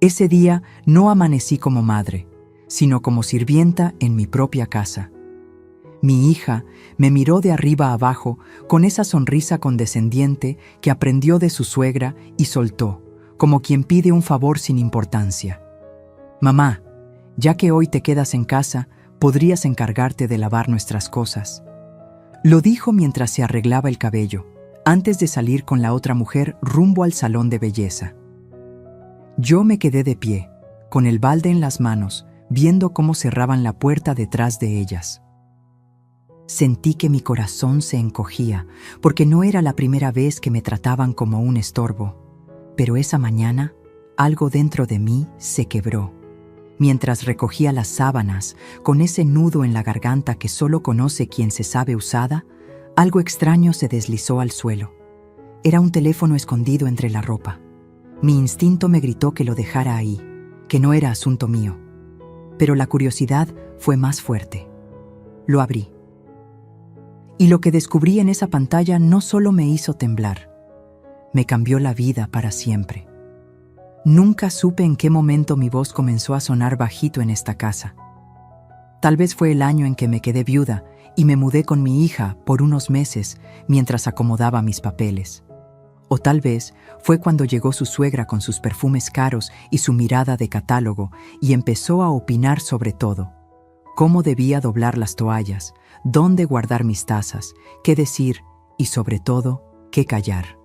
Ese día no amanecí como madre, sino como sirvienta en mi propia casa. Mi hija me miró de arriba a abajo con esa sonrisa condescendiente que aprendió de su suegra y soltó, como quien pide un favor sin importancia. Mamá, ya que hoy te quedas en casa, podrías encargarte de lavar nuestras cosas. Lo dijo mientras se arreglaba el cabello, antes de salir con la otra mujer rumbo al salón de belleza. Yo me quedé de pie, con el balde en las manos, viendo cómo cerraban la puerta detrás de ellas. Sentí que mi corazón se encogía, porque no era la primera vez que me trataban como un estorbo. Pero esa mañana, algo dentro de mí se quebró. Mientras recogía las sábanas, con ese nudo en la garganta que solo conoce quien se sabe usada, algo extraño se deslizó al suelo. Era un teléfono escondido entre la ropa. Mi instinto me gritó que lo dejara ahí, que no era asunto mío. Pero la curiosidad fue más fuerte. Lo abrí. Y lo que descubrí en esa pantalla no solo me hizo temblar, me cambió la vida para siempre. Nunca supe en qué momento mi voz comenzó a sonar bajito en esta casa. Tal vez fue el año en que me quedé viuda y me mudé con mi hija por unos meses mientras acomodaba mis papeles. O tal vez fue cuando llegó su suegra con sus perfumes caros y su mirada de catálogo y empezó a opinar sobre todo. Cómo debía doblar las toallas, dónde guardar mis tazas, qué decir y sobre todo, qué callar.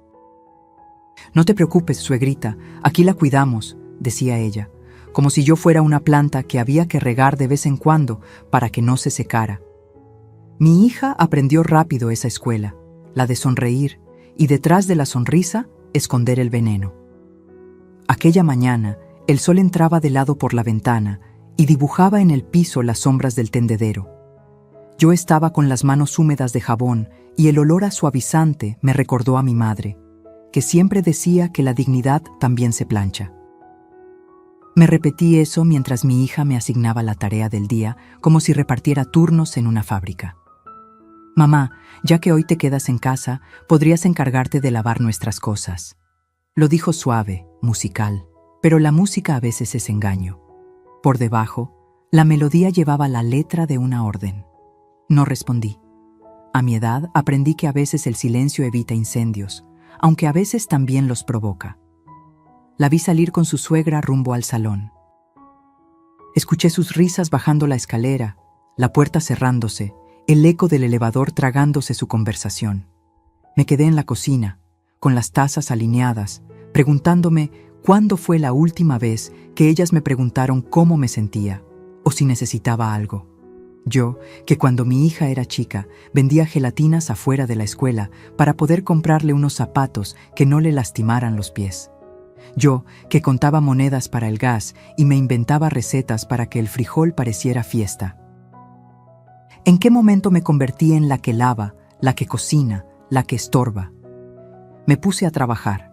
«No te preocupes, suegrita, aquí la cuidamos», decía ella, como si yo fuera una planta que había que regar de vez en cuando para que no se secara. Mi hija aprendió rápido esa escuela, la de sonreír, y detrás de la sonrisa, esconder el veneno. Aquella mañana, el sol entraba de lado por la ventana y dibujaba en el piso las sombras del tendedero. Yo estaba con las manos húmedas de jabón y el olor a suavizante me recordó a mi madre, que siempre decía que la dignidad también se plancha. Me repetí eso mientras mi hija me asignaba la tarea del día, como si repartiera turnos en una fábrica. «Mamá, ya que hoy te quedas en casa, podrías encargarte de lavar nuestras cosas». Lo dijo suave, musical, pero la música a veces es engaño. Por debajo, la melodía llevaba la letra de una orden. No respondí. A mi edad aprendí que a veces el silencio evita incendios, aunque a veces también los provoca. La vi salir con su suegra rumbo al salón. Escuché sus risas bajando la escalera, la puerta cerrándose, el eco del elevador tragándose su conversación. Me quedé en la cocina, con las tazas alineadas, preguntándome cuándo fue la última vez que ellas me preguntaron cómo me sentía o si necesitaba algo. Yo, que cuando mi hija era chica, vendía gelatinas afuera de la escuela para poder comprarle unos zapatos que no le lastimaran los pies. Yo, que contaba monedas para el gas y me inventaba recetas para que el frijol pareciera fiesta. ¿En qué momento me convertí en la que lava, la que cocina, la que estorba? Me puse a trabajar.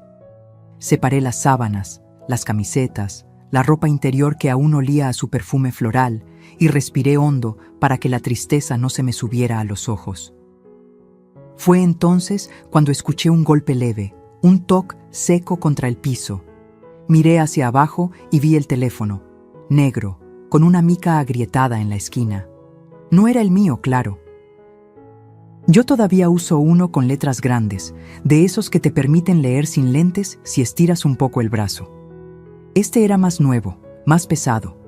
Separé las sábanas, las camisetas, la ropa interior que aún olía a su perfume floral y respiré hondo para que la tristeza no se me subiera a los ojos. Fue entonces cuando escuché un golpe leve, un toc seco contra el piso. Miré hacia abajo y vi el teléfono, negro, con una mica agrietada en la esquina. No era el mío, claro. Yo todavía uso uno con letras grandes, de esos que te permiten leer sin lentes si estiras un poco el brazo. Este era más nuevo, más pesado,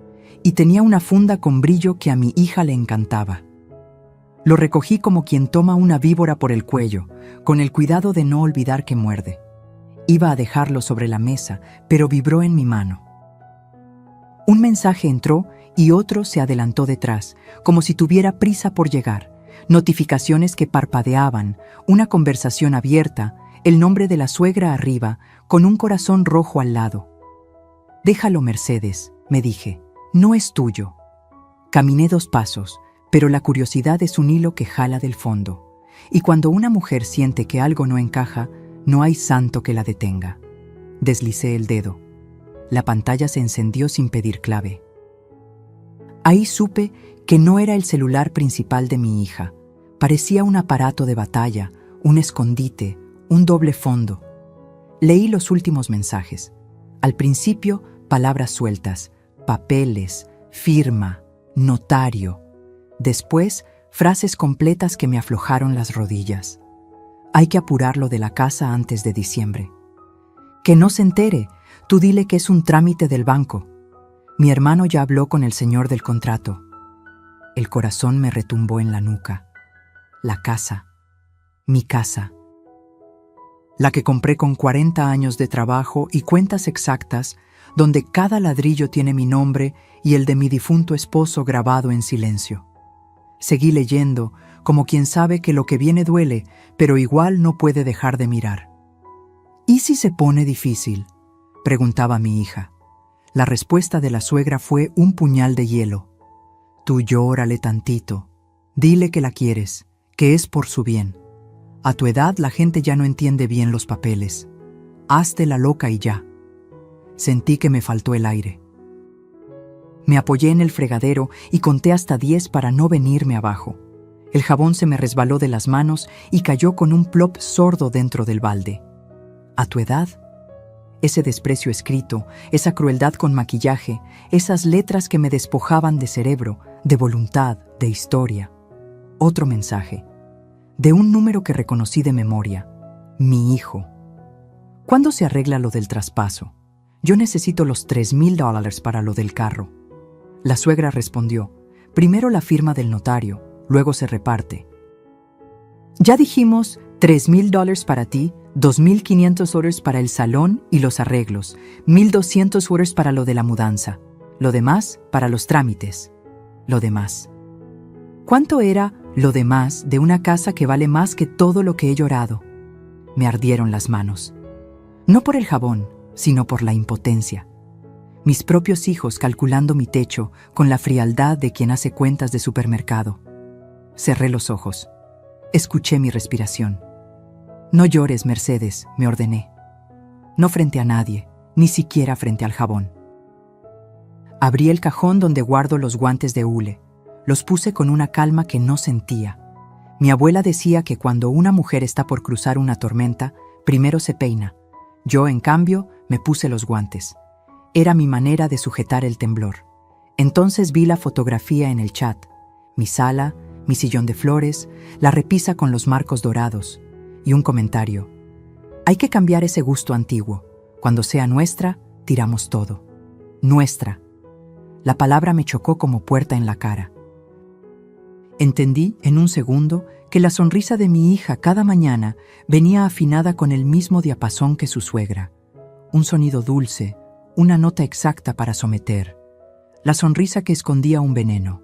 y tenía una funda con brillo que a mi hija le encantaba. Lo recogí como quien toma una víbora por el cuello, con el cuidado de no olvidar que muerde. Iba a dejarlo sobre la mesa, pero vibró en mi mano. Un mensaje entró y otro se adelantó detrás, como si tuviera prisa por llegar. Notificaciones que parpadeaban, una conversación abierta, el nombre de la suegra arriba, con un corazón rojo al lado. «Déjalo, Mercedes», me dije, «no es tuyo». Caminé 2 pasos, pero la curiosidad es un hilo que jala del fondo. Y cuando una mujer siente que algo no encaja, no hay santo que la detenga. Deslicé el dedo. La pantalla se encendió sin pedir clave. Ahí supe que no era el celular principal de mi hija. Parecía un aparato de batalla, un escondite, un doble fondo. Leí los últimos mensajes. Al principio palabras sueltas, papeles, firma, notario. Después, frases completas que me aflojaron las rodillas. Hay que apurarlo de la casa antes de diciembre. Que no se entere, tú dile que es un trámite del banco. Mi hermano ya habló con el señor del contrato. El corazón me retumbó en la nuca. La casa. Mi casa. La que compré con 40 años de trabajo y cuentas exactas, donde cada ladrillo tiene mi nombre y el de mi difunto esposo grabado en silencio. Seguí leyendo, como quien sabe que lo que viene duele, pero igual no puede dejar de mirar. ¿Y si se pone difícil?, preguntaba mi hija. La respuesta de la suegra fue un puñal de hielo. Tú llórale tantito. Dile que la quieres, que es por su bien. A tu edad la gente ya no entiende bien los papeles. Hazte la loca y ya. Sentí que me faltó el aire. Me apoyé en el fregadero y conté hasta 10 para no venirme abajo. El jabón se me resbaló de las manos y cayó con un plop sordo dentro del balde. ¿A tu edad? Ese desprecio escrito, esa crueldad con maquillaje, esas letras que me despojaban de cerebro, de voluntad, de historia. Otro mensaje. De un número que reconocí de memoria. Mi hijo. ¿Cuándo se arregla lo del traspaso? Yo necesito los $3,000 para lo del carro. La suegra respondió, primero la firma del notario, luego se reparte. Ya dijimos $3,000 para ti, $2,500 para el salón y los arreglos, $1,200 para lo de la mudanza, lo demás para los trámites, lo demás. ¿Cuánto era lo demás de una casa que vale más que todo lo que he llorado? Me ardieron las manos. No por el jabón, sino por la impotencia. Mis propios hijos calculando mi techo con la frialdad de quien hace cuentas de supermercado. Cerré los ojos. Escuché mi respiración. No llores, Mercedes, me ordené. No frente a nadie, ni siquiera frente al jabón. Abrí el cajón donde guardo los guantes de hule. Los puse con una calma que no sentía. Mi abuela decía que cuando una mujer está por cruzar una tormenta, primero se peina. Yo, en cambio, me puse los guantes. Era mi manera de sujetar el temblor. Entonces vi la fotografía en el chat. Mi sala, mi sillón de flores, la repisa con los marcos dorados. Y un comentario. Hay que cambiar ese gusto antiguo. Cuando sea nuestra, tiramos todo. Nuestra. La palabra me chocó como puerta en la cara. Entendí en un segundo que la sonrisa de mi hija cada mañana venía afinada con el mismo diapasón que su suegra. Un sonido dulce, una nota exacta para someter. La sonrisa que escondía un veneno.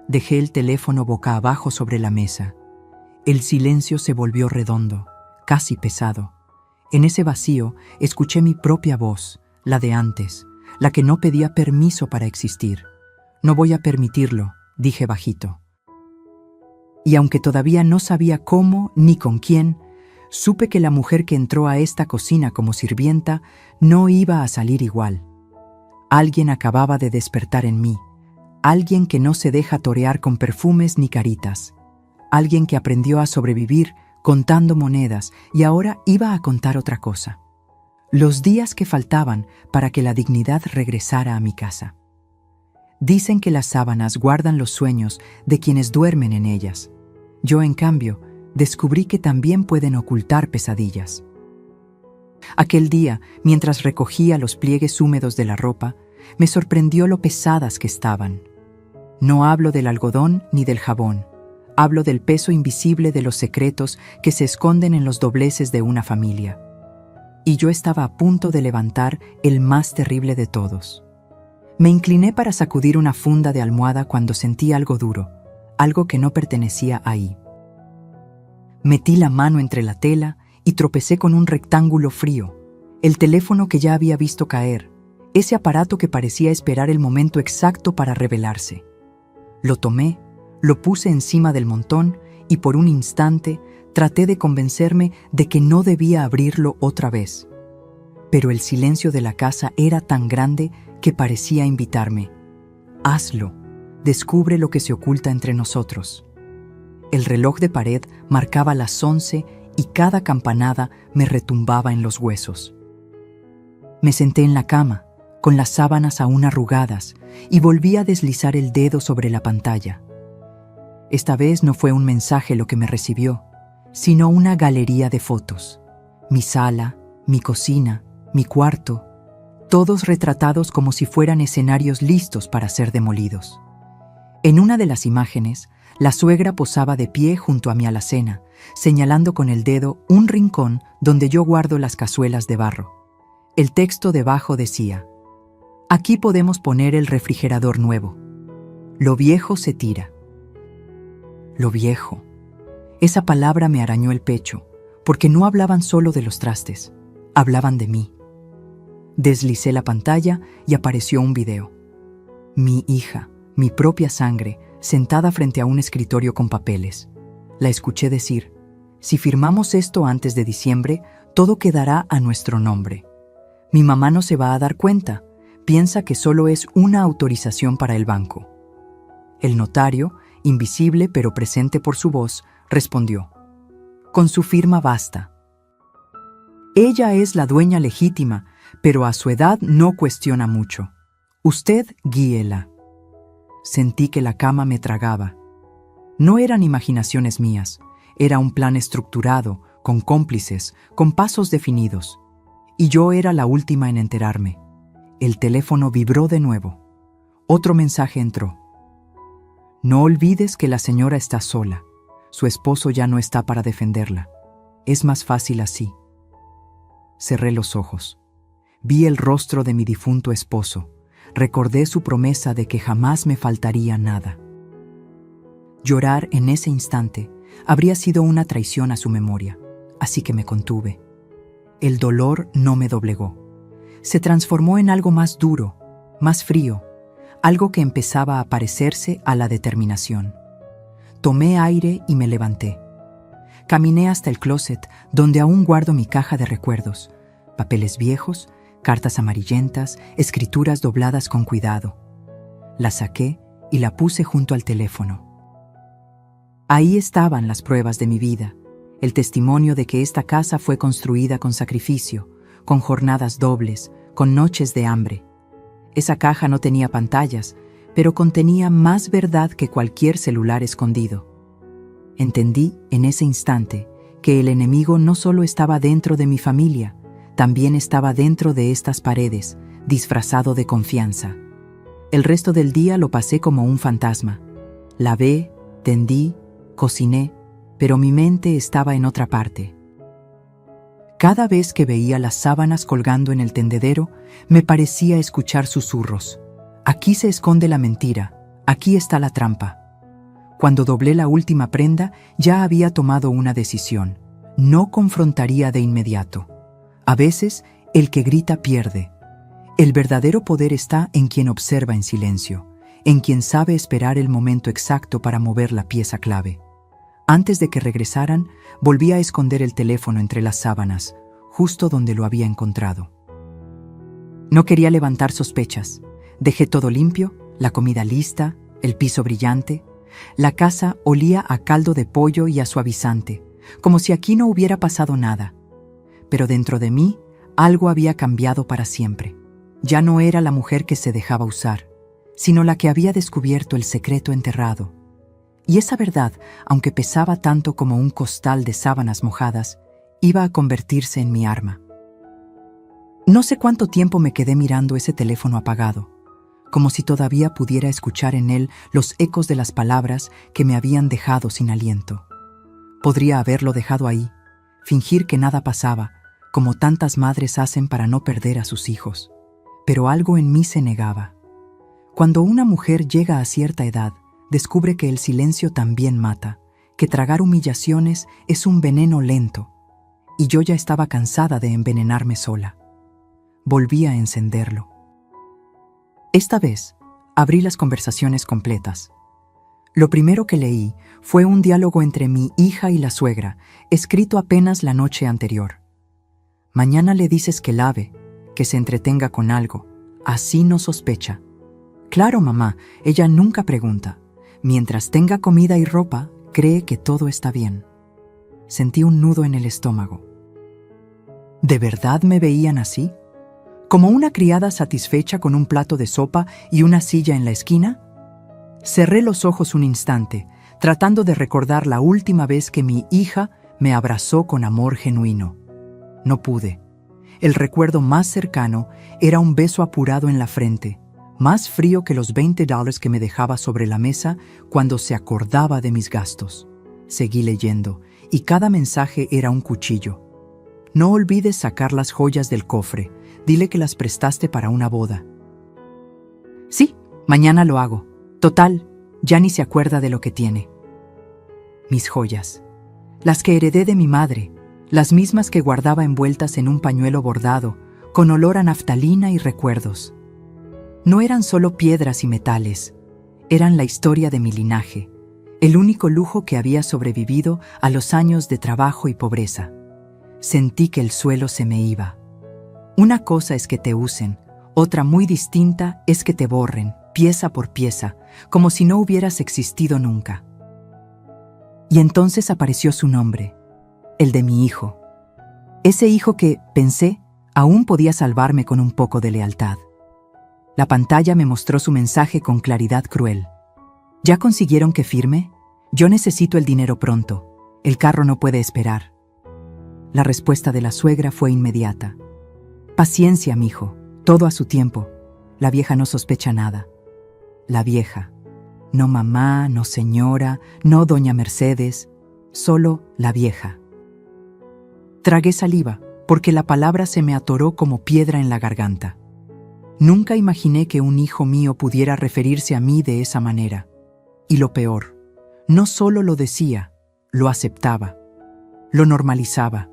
Dejé el teléfono boca abajo sobre la mesa. El silencio se volvió redondo, casi pesado. En ese vacío escuché mi propia voz, la de antes, la que no pedía permiso para existir. No voy a permitirlo, dije bajito. Y aunque todavía no sabía cómo ni con quién, supe que la mujer que entró a esta cocina como sirvienta no iba a salir igual. Alguien acababa de despertar en mí, alguien que no se deja torear con perfumes ni caritas, alguien que aprendió a sobrevivir contando monedas y ahora iba a contar otra cosa. Los días que faltaban para que la dignidad regresara a mi casa. Dicen que las sábanas guardan los sueños de quienes duermen en ellas. Yo, en cambio, descubrí que también pueden ocultar pesadillas. Aquel día, mientras recogía los pliegues húmedos de la ropa, me sorprendió lo pesadas que estaban. No hablo del algodón ni del jabón. Hablo del peso invisible de los secretos que se esconden en los dobleces de una familia. Y yo estaba a punto de levantar el más terrible de todos. Me incliné para sacudir una funda de almohada cuando sentí algo duro, algo que no pertenecía ahí. Metí la mano entre la tela y tropecé con un rectángulo frío, el teléfono que ya había visto caer, ese aparato que parecía esperar el momento exacto para revelarse. Lo tomé, lo puse encima del montón y por un instante traté de convencerme de que no debía abrirlo otra vez. Pero el silencio de la casa era tan grande que parecía invitarme. Hazlo, descubre lo que se oculta entre nosotros. El reloj de pared marcaba las 11 y cada campanada me retumbaba en los huesos. Me senté en la cama, con las sábanas aún arrugadas, y volví a deslizar el dedo sobre la pantalla. Esta vez no fue un mensaje lo que me recibió, sino una galería de fotos. Mi sala, mi cocina, mi cuarto, todos retratados como si fueran escenarios listos para ser demolidos. En una de las imágenes, la suegra posaba de pie junto a mi alacena, señalando con el dedo un rincón donde yo guardo las cazuelas de barro. El texto debajo decía: «Aquí podemos poner el refrigerador nuevo. Lo viejo se tira». Lo viejo. Esa palabra me arañó el pecho, porque no hablaban solo de los trastes, hablaban de mí. Deslicé la pantalla y apareció un video. Mi hija, mi propia sangre, sentada frente a un escritorio con papeles. La escuché decir: «Si firmamos esto antes de diciembre, todo quedará a nuestro nombre. Mi mamá no se va a dar cuenta, piensa que solo es una autorización para el banco». El notario, invisible pero presente por su voz, respondió: «Con su firma basta. Ella es la dueña legítima, pero a su edad no cuestiona mucho. Usted guíela». Sentí que la cama me tragaba. No eran imaginaciones mías, era un plan estructurado, con cómplices, con pasos definidos. Y yo era la última en enterarme. El teléfono vibró de nuevo. Otro mensaje entró: «No olvides que la señora está sola. Su esposo ya no está para defenderla. Es más fácil así». Cerré los ojos. Vi el rostro de mi difunto esposo. Recordé su promesa de que jamás me faltaría nada. Llorar en ese instante habría sido una traición a su memoria, así que me contuve. El dolor no me doblegó. Se transformó en algo más duro, más frío, algo que empezaba a parecerse a la determinación. Tomé aire y me levanté. Caminé hasta el closet, donde aún guardo mi caja de recuerdos, papeles viejos, cartas amarillentas, escrituras dobladas con cuidado. La saqué y la puse junto al teléfono. Ahí estaban las pruebas de mi vida, el testimonio de que esta casa fue construida con sacrificio, con jornadas dobles, con noches de hambre. Esa caja no tenía pantallas, pero contenía más verdad que cualquier celular escondido. Entendí en ese instante que el enemigo no solo estaba dentro de mi familia, también estaba dentro de estas paredes, disfrazado de confianza. El resto del día lo pasé como un fantasma. Lavé, tendí, cociné, pero mi mente estaba en otra parte. Cada vez que veía las sábanas colgando en el tendedero, me parecía escuchar susurros. Aquí se esconde la mentira, aquí está la trampa. Cuando doblé la última prenda, ya había tomado una decisión. No confrontaría de inmediato. A veces, el que grita pierde. El verdadero poder está en quien observa en silencio, en quien sabe esperar el momento exacto para mover la pieza clave. Antes de que regresaran, volví a esconder el teléfono entre las sábanas, justo donde lo había encontrado. No quería levantar sospechas. Dejé todo limpio, la comida lista, el piso brillante. La casa olía a caldo de pollo y a suavizante, como si aquí no hubiera pasado nada. Pero dentro de mí, algo había cambiado para siempre. Ya no era la mujer que se dejaba usar, sino la que había descubierto el secreto enterrado. Y esa verdad, aunque pesaba tanto como un costal de sábanas mojadas, iba a convertirse en mi arma. No sé cuánto tiempo me quedé mirando ese teléfono apagado, como si todavía pudiera escuchar en él los ecos de las palabras que me habían dejado sin aliento. Podría haberlo dejado ahí, fingir que nada pasaba, como tantas madres hacen para no perder a sus hijos. Pero algo en mí se negaba. Cuando una mujer llega a cierta edad, descubre que el silencio también mata, que tragar humillaciones es un veneno lento, y yo ya estaba cansada de envenenarme sola. Volví a encenderlo. Esta vez, abrí las conversaciones completas. Lo primero que leí fue un diálogo entre mi hija y la suegra, escrito apenas la noche anterior. «Mañana le dices que lave, que se entretenga con algo, así no sospecha». «Claro, mamá, ella nunca pregunta. Mientras tenga comida y ropa, cree que todo está bien». Sentí un nudo en el estómago. ¿De verdad me veían así? como una criada satisfecha con un plato de sopa y una silla en la esquina? Cerré los ojos un instante, tratando de recordar la última vez que mi hija me abrazó con amor genuino. No pude. El recuerdo más cercano era un beso apurado en la frente, más frío que los $20 que me dejaba sobre la mesa cuando se acordaba de mis gastos. Seguí leyendo, y cada mensaje era un cuchillo. No olvides sacar las joyas del cofre. Dile que las prestaste para una boda. Sí, mañana lo hago. Total, ya ni se acuerda de lo que tiene. Mis joyas. Las que heredé de mi madre, las mismas que guardaba envueltas en un pañuelo bordado, con olor a naftalina y recuerdos. No eran solo piedras y metales, eran la historia de mi linaje, el único lujo que había sobrevivido a los años de trabajo y pobreza. Sentí que el suelo se me iba. Una cosa es que te usen, otra muy distinta es que te borren, pieza por pieza, como si no hubieras existido nunca. Y entonces apareció su nombre, el de mi hijo. Ese hijo que, pensé, aún podía salvarme con un poco de lealtad. La pantalla me mostró su mensaje con claridad cruel. ¿Ya consiguieron que firme? Yo necesito el dinero pronto. El carro no puede esperar. La respuesta de la suegra fue inmediata. Paciencia, mijo, todo a su tiempo. La vieja no sospecha nada. La vieja. No mamá, no señora, no doña Mercedes, solo la vieja. Tragué saliva, porque la palabra se me atoró como piedra en la garganta. Nunca imaginé que un hijo mío pudiera referirse a mí de esa manera. Y lo peor, no solo lo decía, lo aceptaba, lo normalizaba.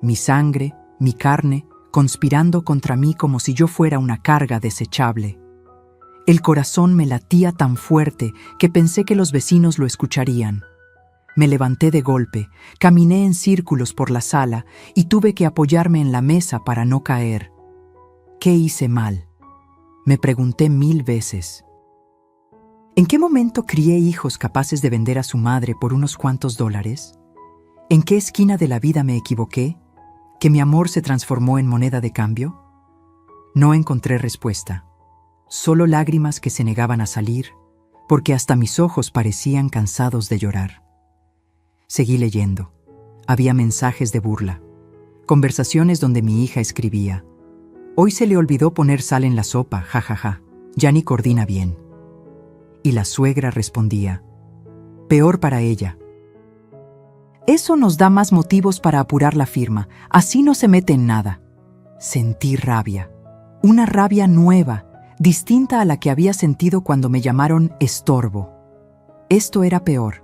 Mi sangre, mi carne, conspirando contra mí como si yo fuera una carga desechable. El corazón me latía tan fuerte que pensé que los vecinos lo escucharían. Me levanté de golpe, caminé en círculos por la sala y tuve que apoyarme en la mesa para no caer. ¿Qué hice mal? Me pregunté 1000 veces. ¿En qué momento crié hijos capaces de vender a su madre por unos cuantos dólares? ¿En qué esquina de la vida me equivoqué? ¿Que mi amor se transformó en moneda de cambio? No encontré respuesta. Solo lágrimas que se negaban a salir, porque hasta mis ojos parecían cansados de llorar. Seguí leyendo. Había mensajes de burla, conversaciones donde mi hija escribía: «Hoy se le olvidó poner sal en la sopa, jajaja, ya ni coordina bien». Y la suegra respondía: «Peor para ella. Eso nos da más motivos para apurar la firma, así no se mete en nada». Sentí rabia, una rabia nueva, distinta a la que había sentido cuando me llamaron estorbo. Esto era peor,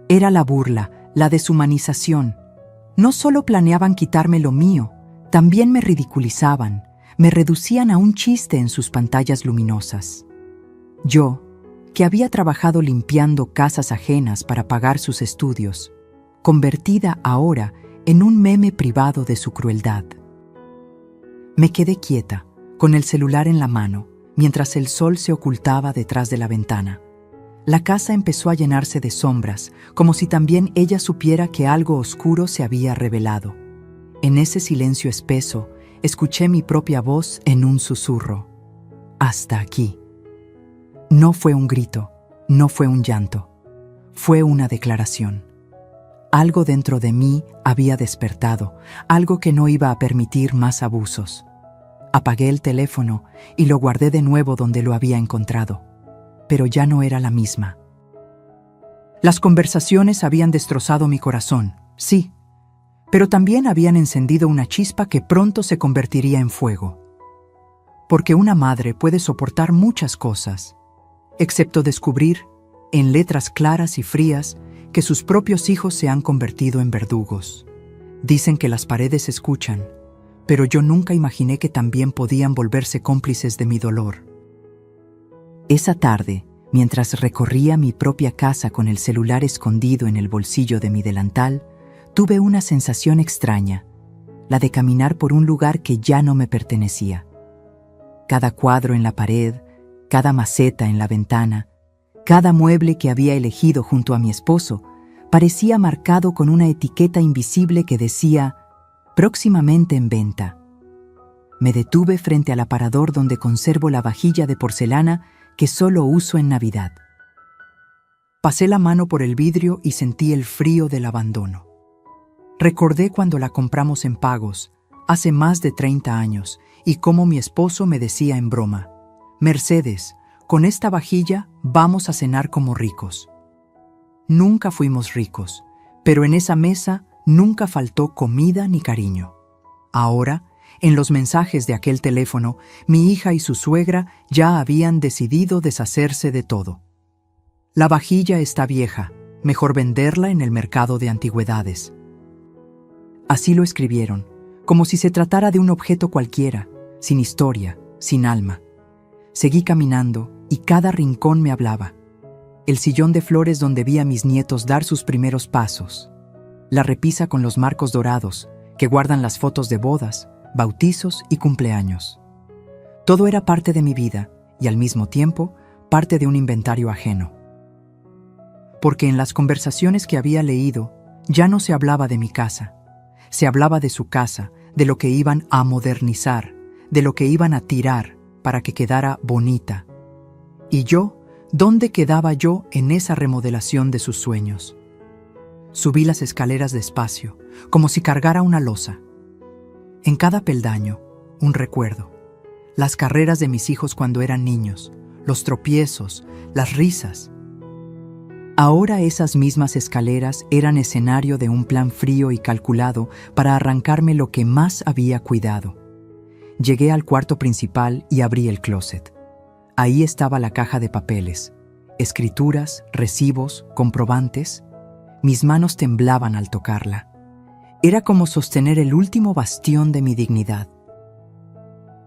era la burla, la deshumanización. No solo planeaban quitarme lo mío, también me ridiculizaban, me reducían a un chiste en sus pantallas luminosas. Yo, que había trabajado limpiando casas ajenas para pagar sus estudios, convertida ahora en un meme privado de su crueldad. Me quedé quieta, con el celular en la mano, mientras el sol se ocultaba detrás de la ventana. La casa empezó a llenarse de sombras, como si también ella supiera que algo oscuro se había revelado. En ese silencio espeso, escuché mi propia voz en un susurro. Hasta aquí. No fue un grito, no fue un llanto, fue una declaración. Algo dentro de mí había despertado, algo que no iba a permitir más abusos. Apagué el teléfono y lo guardé de nuevo donde lo había encontrado, pero ya no era la misma. Las conversaciones habían destrozado mi corazón, sí, pero también habían encendido una chispa que pronto se convertiría en fuego. Porque una madre puede soportar muchas cosas, excepto descubrir, en letras claras y frías, que sus propios hijos se han convertido en verdugos. Dicen que las paredes escuchan, pero yo nunca imaginé que también podían volverse cómplices de mi dolor. Esa tarde, mientras recorría mi propia casa con el celular escondido en el bolsillo de mi delantal, tuve una sensación extraña, la de caminar por un lugar que ya no me pertenecía. Cada cuadro en la pared, cada maceta en la ventana, cada mueble que había elegido junto a mi esposo, parecía marcado con una etiqueta invisible que decía: próximamente en venta. Me detuve frente al aparador donde conservo la vajilla de porcelana que solo uso en Navidad. Pasé la mano por el vidrio y sentí el frío del abandono. Recordé cuando la compramos en pagos, hace más de 30 años, y cómo mi esposo me decía en broma: «Mercedes, con esta vajilla vamos a cenar como ricos». Nunca fuimos ricos, pero en esa mesa nunca faltó comida ni cariño. Ahora, en los mensajes de aquel teléfono, mi hija y su suegra ya habían decidido deshacerse de todo. La vajilla está vieja, mejor venderla en el mercado de antigüedades. Así lo escribieron, como si se tratara de un objeto cualquiera, sin historia, sin alma. Seguí caminando y cada rincón me hablaba. El sillón de flores donde vi a mis nietos dar sus primeros pasos. La repisa con los marcos dorados que guardan las fotos de bodas, bautizos y cumpleaños. Todo era parte de mi vida y al mismo tiempo parte de un inventario ajeno. Porque en las conversaciones que había leído ya no se hablaba de mi casa. Se hablaba de su casa, de lo que iban a modernizar, de lo que iban a tirar para que quedara bonita. Y yo, ¿dónde quedaba yo en esa remodelación de sus sueños? Subí las escaleras despacio, como si cargara una losa. En cada peldaño, un recuerdo. Las carreras de mis hijos cuando eran niños, los tropiezos, las risas. Ahora esas mismas escaleras eran escenario de un plan frío y calculado para arrancarme lo que más había cuidado. Llegué al cuarto principal y abrí el closet. Ahí estaba la caja de papeles, escrituras, recibos, comprobantes. Mis manos temblaban al tocarla. Era como sostener el último bastión de mi dignidad.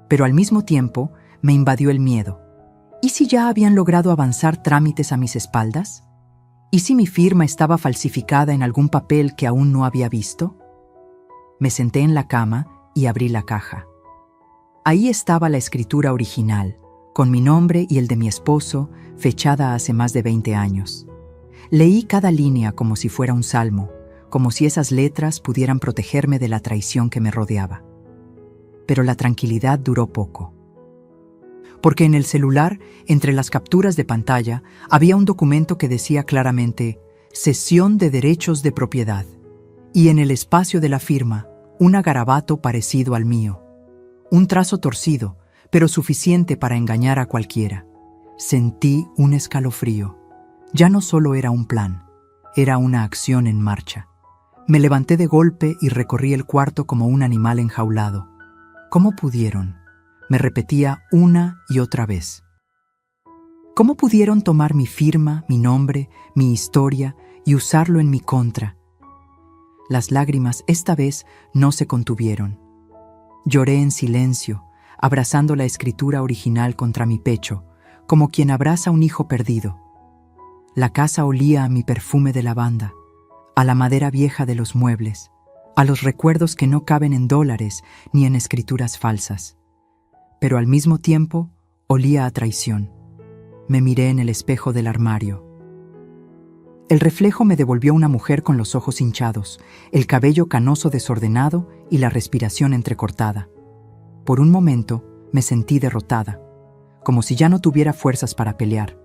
Pero al mismo tiempo me invadió el miedo. ¿Y si ya habían logrado avanzar trámites a mis espaldas? ¿Y si mi firma estaba falsificada en algún papel que aún no había visto? Me senté en la cama y abrí la caja. Ahí estaba la escritura original, con mi nombre y el de mi esposo, fechada hace más de 20 años. Leí cada línea como si fuera un salmo, como si esas letras pudieran protegerme de la traición que me rodeaba. Pero la tranquilidad duró poco. Porque en el celular, entre las capturas de pantalla, había un documento que decía claramente «Cesión de derechos de propiedad», y en el espacio de la firma, un garabato parecido al mío. Un trazo torcido, pero suficiente para engañar a cualquiera. Sentí un escalofrío. Ya no solo era un plan, era una acción en marcha. Me levanté de golpe y recorrí el cuarto como un animal enjaulado. ¿Cómo pudieron? Me repetía una y otra vez. ¿Cómo pudieron tomar mi firma, mi nombre, mi historia y usarlo en mi contra? Las lágrimas esta vez no se contuvieron. Lloré en silencio, abrazando la escritura original contra mi pecho, como quien abraza a un hijo perdido. La casa olía a mi perfume de lavanda, a la madera vieja de los muebles, a los recuerdos que no caben en dólares ni en escrituras falsas. Pero al mismo tiempo olía a traición. Me miré en el espejo del armario. El reflejo me devolvió una mujer con los ojos hinchados, el cabello canoso desordenado y la respiración entrecortada. Por un momento me sentí derrotada, como si ya no tuviera fuerzas para pelear.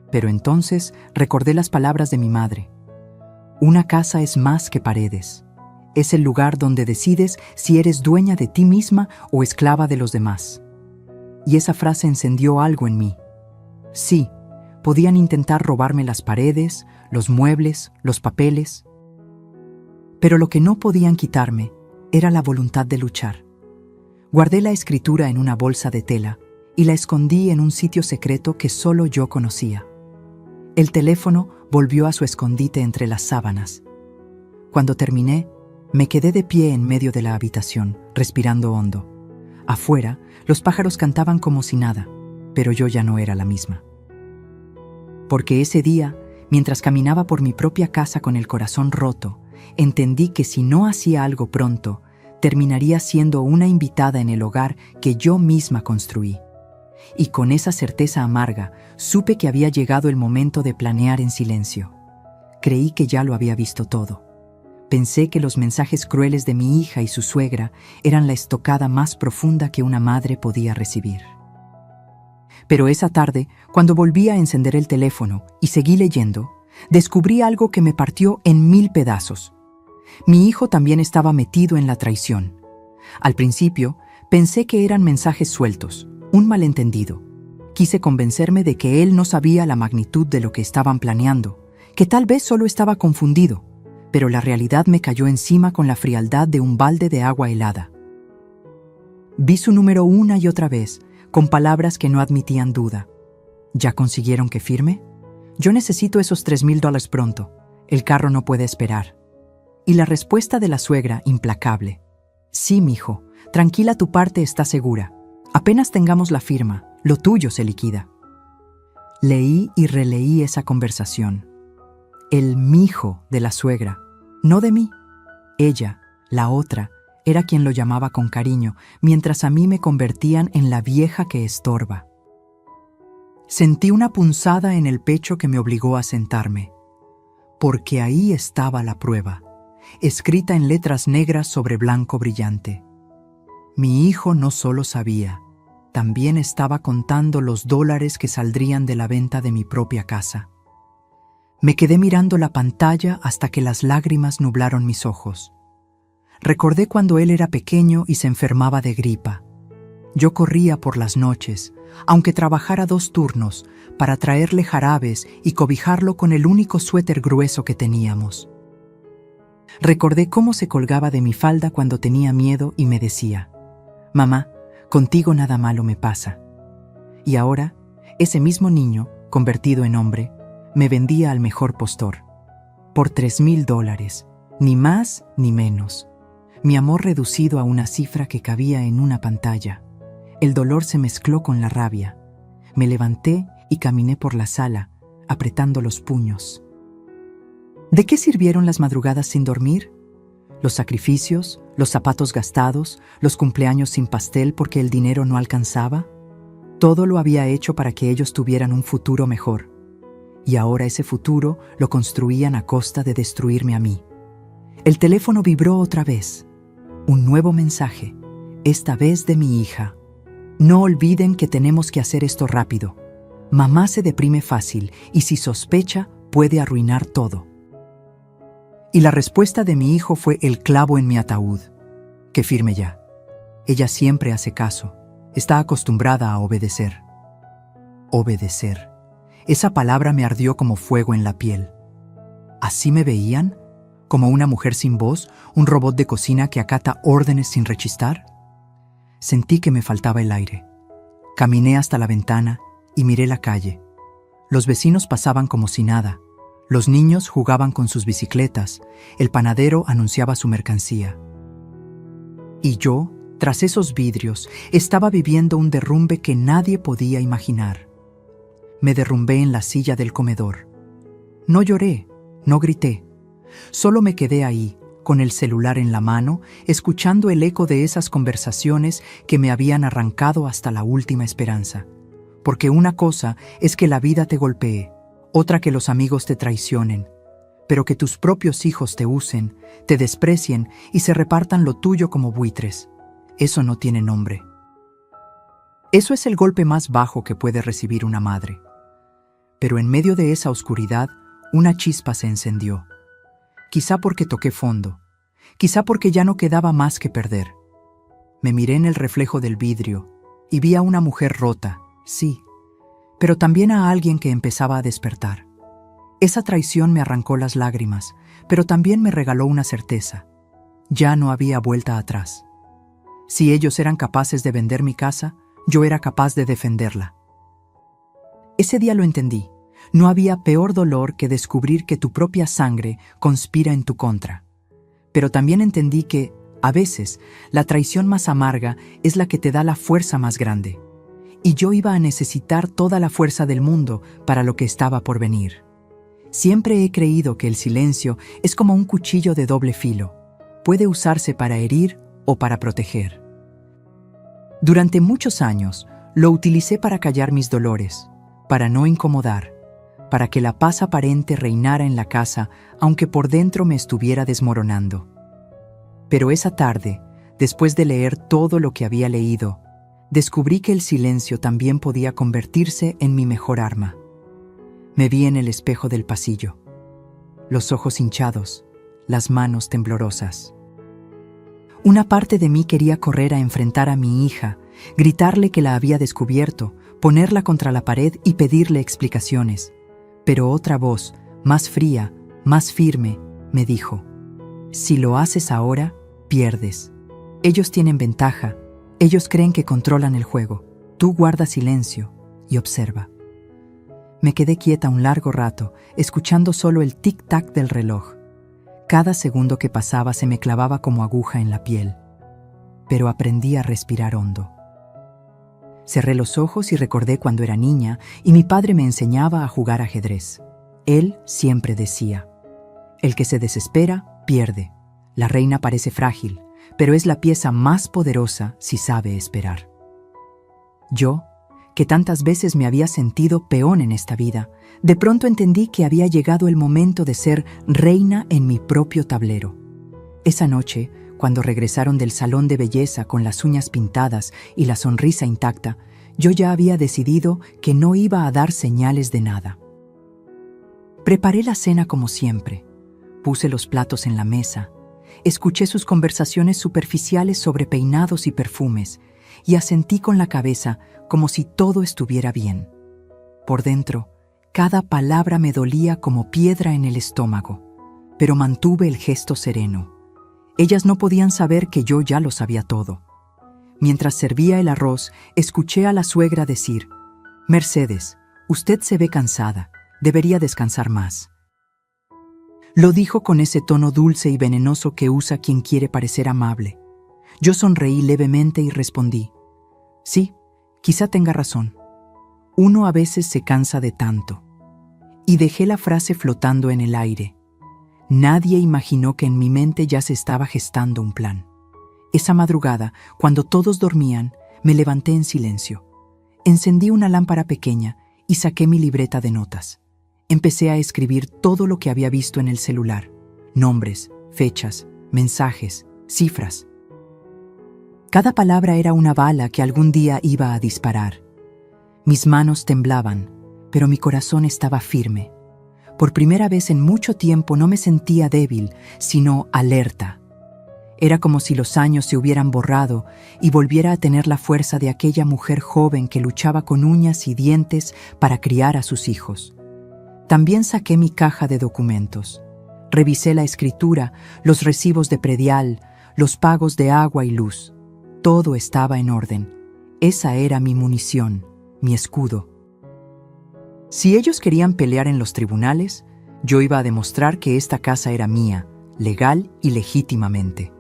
Pero entonces recordé las palabras de mi madre. Una casa es más que paredes. Es el lugar donde decides si eres dueña de ti misma o esclava de los demás. Y esa frase encendió algo en mí. Sí, podían intentar robarme las paredes, los muebles, los papeles. Pero lo que no podían quitarme era la voluntad de luchar. Guardé la escritura en una bolsa de tela y la escondí en un sitio secreto que solo yo conocía. El teléfono volvió a su escondite entre las sábanas. Cuando terminé, me quedé de pie en medio de la habitación, respirando hondo. Afuera, los pájaros cantaban como si nada, pero yo ya no era la misma. Porque ese día, mientras caminaba por mi propia casa con el corazón roto, entendí que si no hacía algo pronto, terminaría siendo una invitada en el hogar que yo misma construí. Y con esa certeza amarga, supe que había llegado el momento de planear en silencio. Creí que ya lo había visto todo. Pensé que los mensajes crueles de mi hija y su suegra eran la estocada más profunda que una madre podía recibir. Pero esa tarde, cuando volví a encender el teléfono y seguí leyendo, descubrí algo que me partió en 1000 pedazos. Mi hijo también estaba metido en la traición. Al principio, pensé que eran mensajes sueltos, un malentendido. Quise convencerme de que él no sabía la magnitud de lo que estaban planeando, que tal vez solo estaba confundido, pero la realidad me cayó encima con la frialdad de un balde de agua helada. Vi su número una y otra vez, con palabras que no admitían duda. ¿Ya consiguieron que firme? Yo necesito esos $3,000 pronto. El carro no puede esperar. Y la respuesta de la suegra, implacable. Sí, mijo, tranquila, tu parte está segura. Apenas tengamos la firma, lo tuyo se liquida. Leí y releí esa conversación. El mijo de la suegra, no de mí. Ella, la otra, era quien lo llamaba con cariño, mientras a mí me convertían en la vieja que estorba. Sentí una punzada en el pecho que me obligó a sentarme, porque ahí estaba la prueba, escrita en letras negras sobre blanco brillante. Mi hijo no solo sabía, también estaba contando los dólares que saldrían de la venta de mi propia casa. Me quedé mirando la pantalla hasta que las lágrimas nublaron mis ojos. Recordé cuando él era pequeño y se enfermaba de gripa. Yo corría por las noches, aunque trabajara 2 turnos, para traerle jarabes y cobijarlo con el único suéter grueso que teníamos. Recordé cómo se colgaba de mi falda cuando tenía miedo y me decía: «Mamá, contigo nada malo me pasa». Y ahora, ese mismo niño, convertido en hombre, me vendía al mejor postor. Por $3,000, ni más ni menos. Mi amor reducido a una cifra que cabía en una pantalla. El dolor se mezcló con la rabia. Me levanté y caminé por la sala, apretando los puños. ¿De qué sirvieron las madrugadas sin dormir? Los sacrificios, los zapatos gastados, los cumpleaños sin pastel porque el dinero no alcanzaba. Todo lo había hecho para que ellos tuvieran un futuro mejor. Y ahora ese futuro lo construían a costa de destruirme a mí. El teléfono vibró otra vez. Un nuevo mensaje, esta vez de mi hija. No olviden que tenemos que hacer esto rápido. Mamá se deprime fácil y si sospecha, puede arruinar todo. Y la respuesta de mi hijo fue el clavo en mi ataúd. Que firme ya. Ella siempre hace caso. Está acostumbrada a obedecer. Obedecer. Esa palabra me ardió como fuego en la piel. ¿Así me veían? ¿Como una mujer sin voz, un robot de cocina que acata órdenes sin rechistar? Sentí que me faltaba el aire. Caminé hasta la ventana y miré la calle. Los vecinos pasaban como si nada. Los niños jugaban con sus bicicletas. El panadero anunciaba su mercancía. Y yo, tras esos vidrios, estaba viviendo un derrumbe que nadie podía imaginar. Me derrumbé en la silla del comedor. No lloré, no grité. Solo me quedé ahí, con el celular en la mano, escuchando el eco de esas conversaciones que me habían arrancado hasta la última esperanza. Porque una cosa es que la vida te golpee, otra que los amigos te traicionen, pero que tus propios hijos te usen, te desprecien y se repartan lo tuyo como buitres. Eso no tiene nombre. Eso es el golpe más bajo que puede recibir una madre. Pero en medio de esa oscuridad, una chispa se encendió. Quizá porque toqué fondo, quizá porque ya no quedaba más que perder. Me miré en el reflejo del vidrio y vi a una mujer rota, sí, pero también a alguien que empezaba a despertar. Esa traición me arrancó las lágrimas, pero también me regaló una certeza. Ya no había vuelta atrás. Si ellos eran capaces de vender mi casa, yo era capaz de defenderla. Ese día lo entendí. No había peor dolor que descubrir que tu propia sangre conspira en tu contra. Pero también entendí que, a veces, la traición más amarga es la que te da la fuerza más grande. Y yo iba a necesitar toda la fuerza del mundo para lo que estaba por venir. Siempre he creído que el silencio es como un cuchillo de doble filo. Puede usarse para herir o para proteger. Durante muchos años, lo utilicé para callar mis dolores, para no incomodar, para que la paz aparente reinara en la casa, aunque por dentro me estuviera desmoronando. Pero esa tarde, después de leer todo lo que había leído, descubrí que el silencio también podía convertirse en mi mejor arma. Me vi en el espejo del pasillo, los ojos hinchados, las manos temblorosas. Una parte de mí quería correr a enfrentar a mi hija, gritarle que la había descubierto, ponerla contra la pared y pedirle explicaciones. Pero otra voz, más fría, más firme, me dijo: si lo haces ahora, pierdes. Ellos tienen ventaja, ellos creen que controlan el juego. Tú guarda silencio y observa. Me quedé quieta un largo rato, escuchando solo el tic-tac del reloj. Cada segundo que pasaba se me clavaba como aguja en la piel. Pero aprendí a respirar hondo. Cerré los ojos y recordé cuando era niña y mi padre me enseñaba a jugar ajedrez. Él siempre decía: el que se desespera, pierde. La reina parece frágil, pero es la pieza más poderosa si sabe esperar. Yo, que tantas veces me había sentido peón en esta vida, de pronto entendí que había llegado el momento de ser reina en mi propio tablero. Esa noche, cuando regresaron del salón de belleza con las uñas pintadas y la sonrisa intacta, yo ya había decidido que no iba a dar señales de nada. Preparé la cena como siempre, puse los platos en la mesa, escuché sus conversaciones superficiales sobre peinados y perfumes y asentí con la cabeza como si todo estuviera bien. Por dentro, cada palabra me dolía como piedra en el estómago, pero mantuve el gesto sereno. Ellas no podían saber que yo ya lo sabía todo. Mientras servía el arroz, escuché a la suegra decir: Mercedes, usted se ve cansada, debería descansar más. Lo dijo con ese tono dulce y venenoso que usa quien quiere parecer amable. Yo sonreí levemente y respondí: sí, quizá tenga razón. Uno a veces se cansa de tanto. Y dejé la frase flotando en el aire. Nadie imaginó que en mi mente ya se estaba gestando un plan. Esa madrugada, cuando todos dormían, me levanté en silencio. Encendí una lámpara pequeña y saqué mi libreta de notas. Empecé a escribir todo lo que había visto en el celular: nombres, fechas, mensajes, cifras. Cada palabra era una bala que algún día iba a disparar. Mis manos temblaban, pero mi corazón estaba firme. Por primera vez en mucho tiempo no me sentía débil, sino alerta. Era como si los años se hubieran borrado y volviera a tener la fuerza de aquella mujer joven que luchaba con uñas y dientes para criar a sus hijos. También saqué mi caja de documentos. Revisé la escritura, los recibos de predial, los pagos de agua y luz. Todo estaba en orden. Esa era mi munición, mi escudo. Si ellos querían pelear en los tribunales, yo iba a demostrar que esta casa era mía, legal y legítimamente.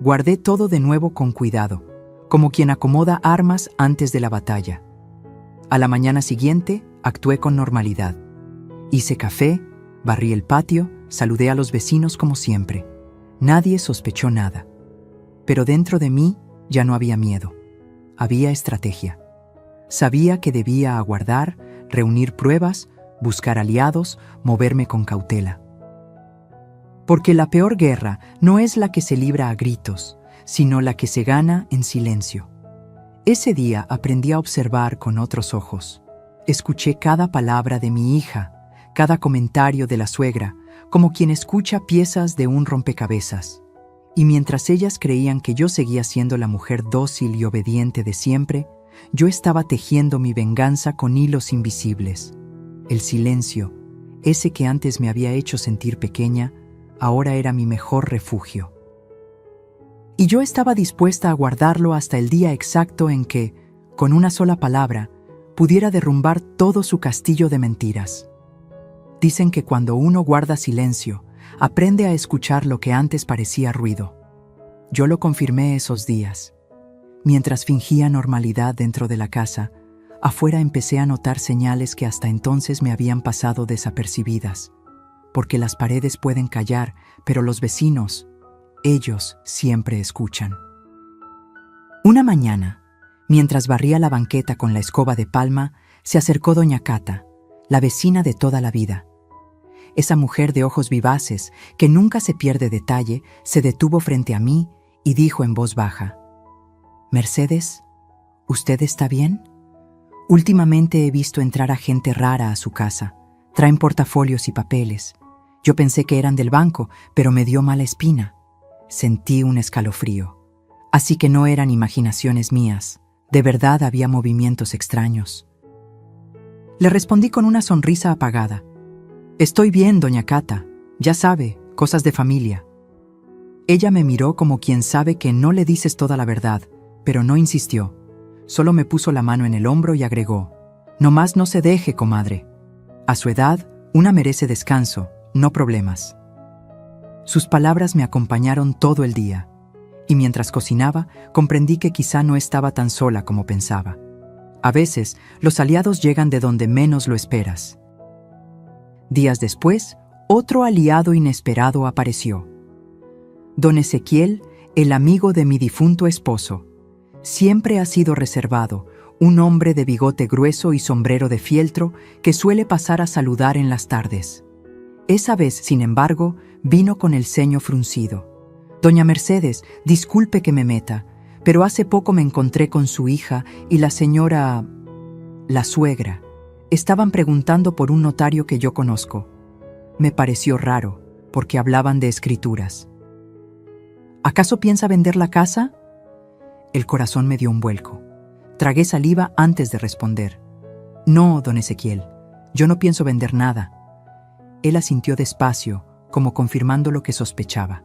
Guardé todo de nuevo con cuidado, como quien acomoda armas antes de la batalla. A la mañana siguiente, actué con normalidad. Hice café, barrí el patio, saludé a los vecinos como siempre. Nadie sospechó nada. Pero dentro de mí ya no había miedo. Había estrategia. Sabía que debía aguardar, reunir pruebas, buscar aliados, moverme con cautela. Porque la peor guerra no es la que se libra a gritos, sino la que se gana en silencio. Ese día aprendí a observar con otros ojos. Escuché cada palabra de mi hija, cada comentario de la suegra, como quien escucha piezas de un rompecabezas. Y mientras ellas creían que yo seguía siendo la mujer dócil y obediente de siempre, yo estaba tejiendo mi venganza con hilos invisibles. El silencio, ese que antes me había hecho sentir pequeña, ahora era mi mejor refugio. Y yo estaba dispuesta a guardarlo hasta el día exacto en que, con una sola palabra, pudiera derrumbar todo su castillo de mentiras. Dicen que cuando uno guarda silencio, aprende a escuchar lo que antes parecía ruido. Yo lo confirmé esos días. Mientras fingía normalidad dentro de la casa, afuera empecé a notar señales que hasta entonces me habían pasado desapercibidas. Porque las paredes pueden callar, pero los vecinos, ellos siempre escuchan. Una mañana, mientras barría la banqueta con la escoba de palma, se acercó doña Cata, la vecina de toda la vida. Esa mujer de ojos vivaces, que nunca se pierde detalle, se detuvo frente a mí y dijo en voz baja: «Mercedes, ¿usted está bien? Últimamente he visto entrar a gente rara a su casa. Traen portafolios y papeles. Yo pensé que eran del banco, pero me dio mala espina». Sentí un escalofrío. Así que no eran imaginaciones mías. De verdad había movimientos extraños. Le respondí con una sonrisa apagada: «Estoy bien, doña Cata. Ya sabe, cosas de familia». Ella me miró como quien sabe que no le dices toda la verdad, pero no insistió. Solo me puso la mano en el hombro y agregó: «Nomás no se deje, comadre. A su edad, una merece descanso, no problemas». Sus palabras me acompañaron todo el día, y mientras cocinaba, comprendí que quizá no estaba tan sola como pensaba. A veces, los aliados llegan de donde menos lo esperas. Días después, otro aliado inesperado apareció. Don Ezequiel, el amigo de mi difunto esposo. Siempre ha sido reservado, un hombre de bigote grueso y sombrero de fieltro que suele pasar a saludar en las tardes. Esa vez, sin embargo, vino con el ceño fruncido. «Doña Mercedes, disculpe que me meta, pero hace poco me encontré con su hija y la señora... la suegra. Estaban preguntando por un notario que yo conozco». Me pareció raro, porque hablaban de escrituras. «¿Acaso piensa vender la casa?». El corazón me dio un vuelco. Tragué saliva antes de responder. «No, don Ezequiel, yo no pienso vender nada». Él asintió despacio, como confirmando lo que sospechaba.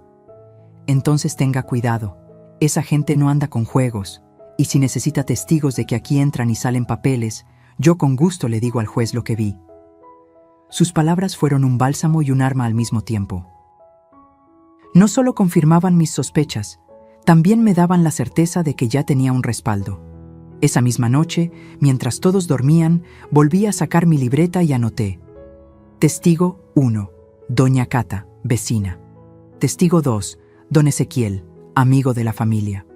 «Entonces tenga cuidado. Esa gente no anda con juegos, y si necesita testigos de que aquí entran y salen papeles, yo con gusto le digo al juez lo que vi». Sus palabras fueron un bálsamo y un arma al mismo tiempo. No solo confirmaban mis sospechas, también me daban la certeza de que ya tenía un respaldo. Esa misma noche, mientras todos dormían, volví a sacar mi libreta y anoté: Testigo 1, doña Cata, vecina. Testigo 2, don Ezequiel, amigo de la familia.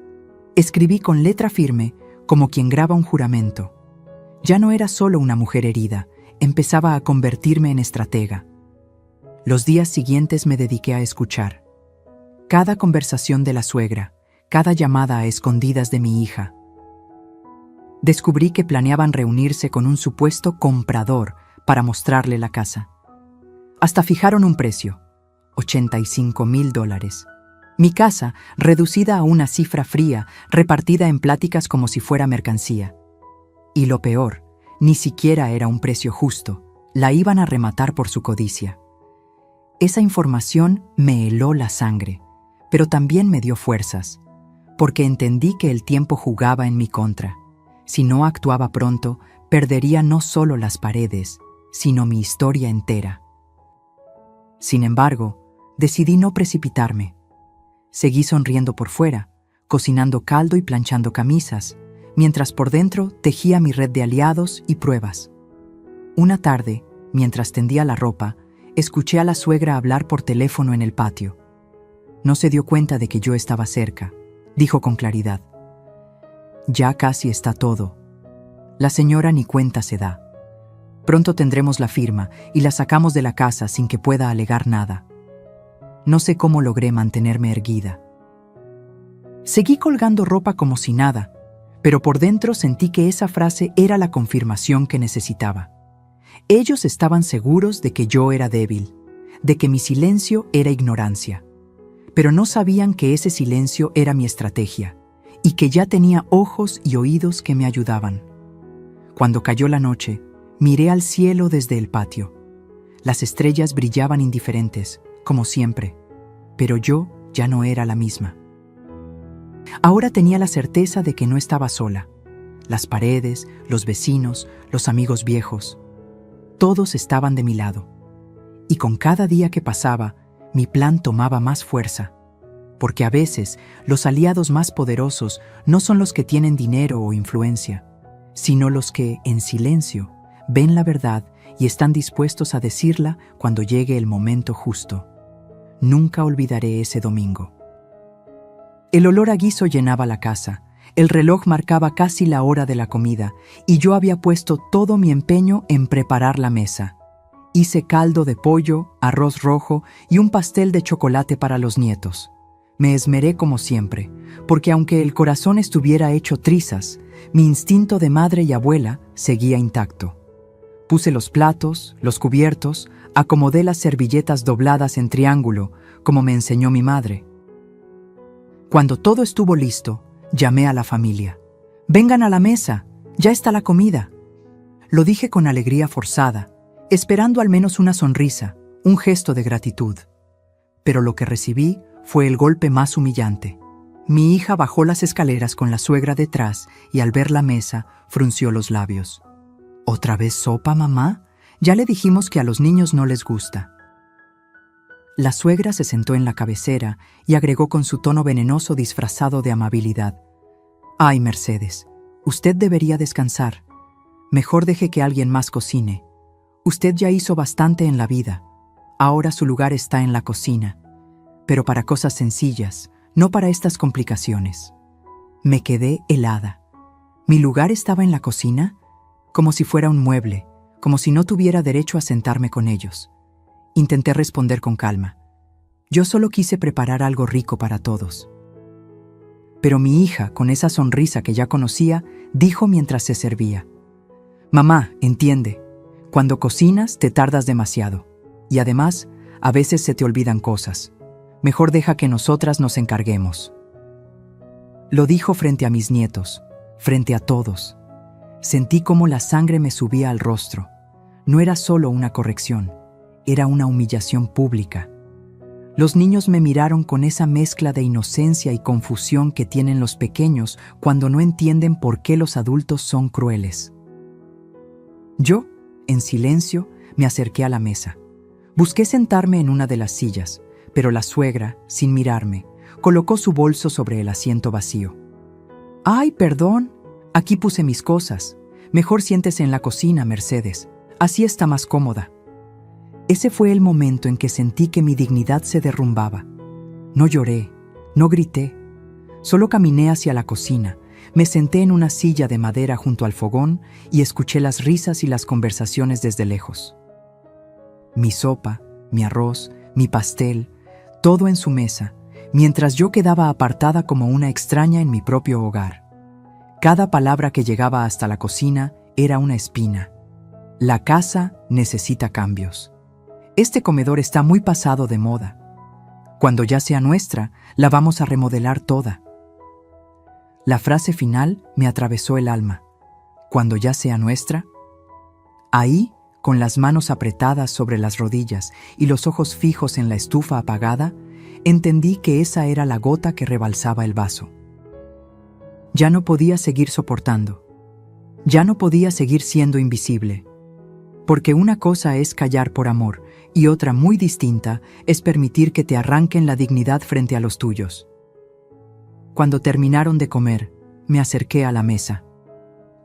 Escribí con letra firme, como quien graba un juramento. Ya no era solo una mujer herida, empezaba a convertirme en estratega. Los días siguientes me dediqué a escuchar. Cada conversación de la suegra, cada llamada a escondidas de mi hija. Descubrí que planeaban reunirse con un supuesto comprador para mostrarle la casa. Hasta fijaron un precio: $85,000. Mi casa, reducida a una cifra fría, repartida en pláticas como si fuera mercancía. Y lo peor, ni siquiera era un precio justo, la iban a rematar por su codicia. Esa información me heló la sangre, pero también me dio fuerzas, porque entendí que el tiempo jugaba en mi contra. Si no actuaba pronto, perdería no solo las paredes, sino mi historia entera. Sin embargo, decidí no precipitarme. Seguí sonriendo por fuera, cocinando caldo y planchando camisas, mientras por dentro tejía mi red de aliados y pruebas. Una tarde, mientras tendía la ropa, escuché a la suegra hablar por teléfono en el patio. No se dio cuenta de que yo estaba cerca. Dijo con claridad: «Ya casi está todo. La señora ni cuenta se da. Pronto tendremos la firma y la sacamos de la casa sin que pueda alegar nada». No sé cómo logré mantenerme erguida. Seguí colgando ropa como si nada, pero por dentro sentí que esa frase era la confirmación que necesitaba. Ellos estaban seguros de que yo era débil, de que mi silencio era ignorancia, pero no sabían que ese silencio era mi estrategia y que ya tenía ojos y oídos que me ayudaban. Cuando cayó la noche, miré al cielo desde el patio. Las estrellas brillaban indiferentes, como siempre, pero yo ya no era la misma. Ahora tenía la certeza de que no estaba sola. Las paredes, los vecinos, los amigos viejos, todos estaban de mi lado. Y con cada día que pasaba, mi plan tomaba más fuerza, porque a veces los aliados más poderosos no son los que tienen dinero o influencia, sino los que, en silencio, ven la verdad y están dispuestos a decirla cuando llegue el momento justo. Nunca olvidaré ese domingo. El olor a guiso llenaba la casa, El reloj marcaba casi la hora de la comida y yo había puesto todo mi empeño en preparar la mesa. Hice caldo de pollo, arroz rojo y un pastel de chocolate para los nietos. Me esmeré como siempre, porque aunque el corazón estuviera hecho trizas, mi instinto de madre y abuela seguía intacto. Puse los platos, los cubiertos, acomodé las servilletas dobladas en triángulo, como me enseñó mi madre. Cuando todo estuvo listo, llamé a la familia. «Vengan a la mesa, ya está la comida». Lo dije con alegría forzada, esperando al menos una sonrisa, un gesto de gratitud. Pero lo que recibí fue el golpe más humillante. Mi hija bajó las escaleras con la suegra detrás y al ver la mesa frunció los labios. «¿Otra vez sopa, mamá? Ya le dijimos que a los niños no les gusta». La suegra se sentó en la cabecera y agregó con su tono venenoso disfrazado de amabilidad: «Ay, Mercedes, usted debería descansar. Mejor deje que alguien más cocine. Usted ya hizo bastante en la vida. Ahora su lugar está en la cocina. Pero para cosas sencillas, no para estas complicaciones». Me quedé helada. ¿Mi lugar estaba en la cocina? Como si fuera un mueble, como si no tuviera derecho a sentarme con ellos. Intenté responder con calma. Yo solo quise preparar algo rico para todos. Pero mi hija, con esa sonrisa que ya conocía, dijo mientras se servía: «Mamá, entiende, cuando cocinas te tardas demasiado. Y además, a veces se te olvidan cosas. Mejor deja que nosotras nos encarguemos». Lo dijo frente a mis nietos, frente a todos. Sentí cómo la sangre me subía al rostro. No era solo una corrección, era una humillación pública. Los niños me miraron con esa mezcla de inocencia y confusión que tienen los pequeños cuando no entienden por qué los adultos son crueles. Yo, en silencio, me acerqué a la mesa. Busqué sentarme en una de las sillas, pero la suegra, sin mirarme, colocó su bolso sobre el asiento vacío. «Ay, perdón, aquí puse mis cosas. Mejor siéntese en la cocina, Mercedes. Así está más cómoda». Ese fue el momento en que sentí que mi dignidad se derrumbaba. No lloré, no grité. Solo caminé hacia la cocina, me senté en una silla de madera junto al fogón y escuché las risas y las conversaciones desde lejos. Mi sopa, mi arroz, mi pastel, todo en su mesa, mientras yo quedaba apartada como una extraña en mi propio hogar. Cada palabra que llegaba hasta la cocina era una espina. La casa necesita cambios. Este comedor está muy pasado de moda. Cuando ya sea nuestra, la vamos a remodelar toda. La frase final me atravesó el alma. ¿Cuando ya sea nuestra? Ahí, con las manos apretadas sobre las rodillas y los ojos fijos en la estufa apagada, entendí que esa era la gota que rebalsaba el vaso. Ya no podía seguir soportando. Ya no podía seguir siendo invisible. Porque una cosa es callar por amor y otra muy distinta es permitir que te arranquen la dignidad frente a los tuyos. Cuando terminaron de comer, me acerqué a la mesa.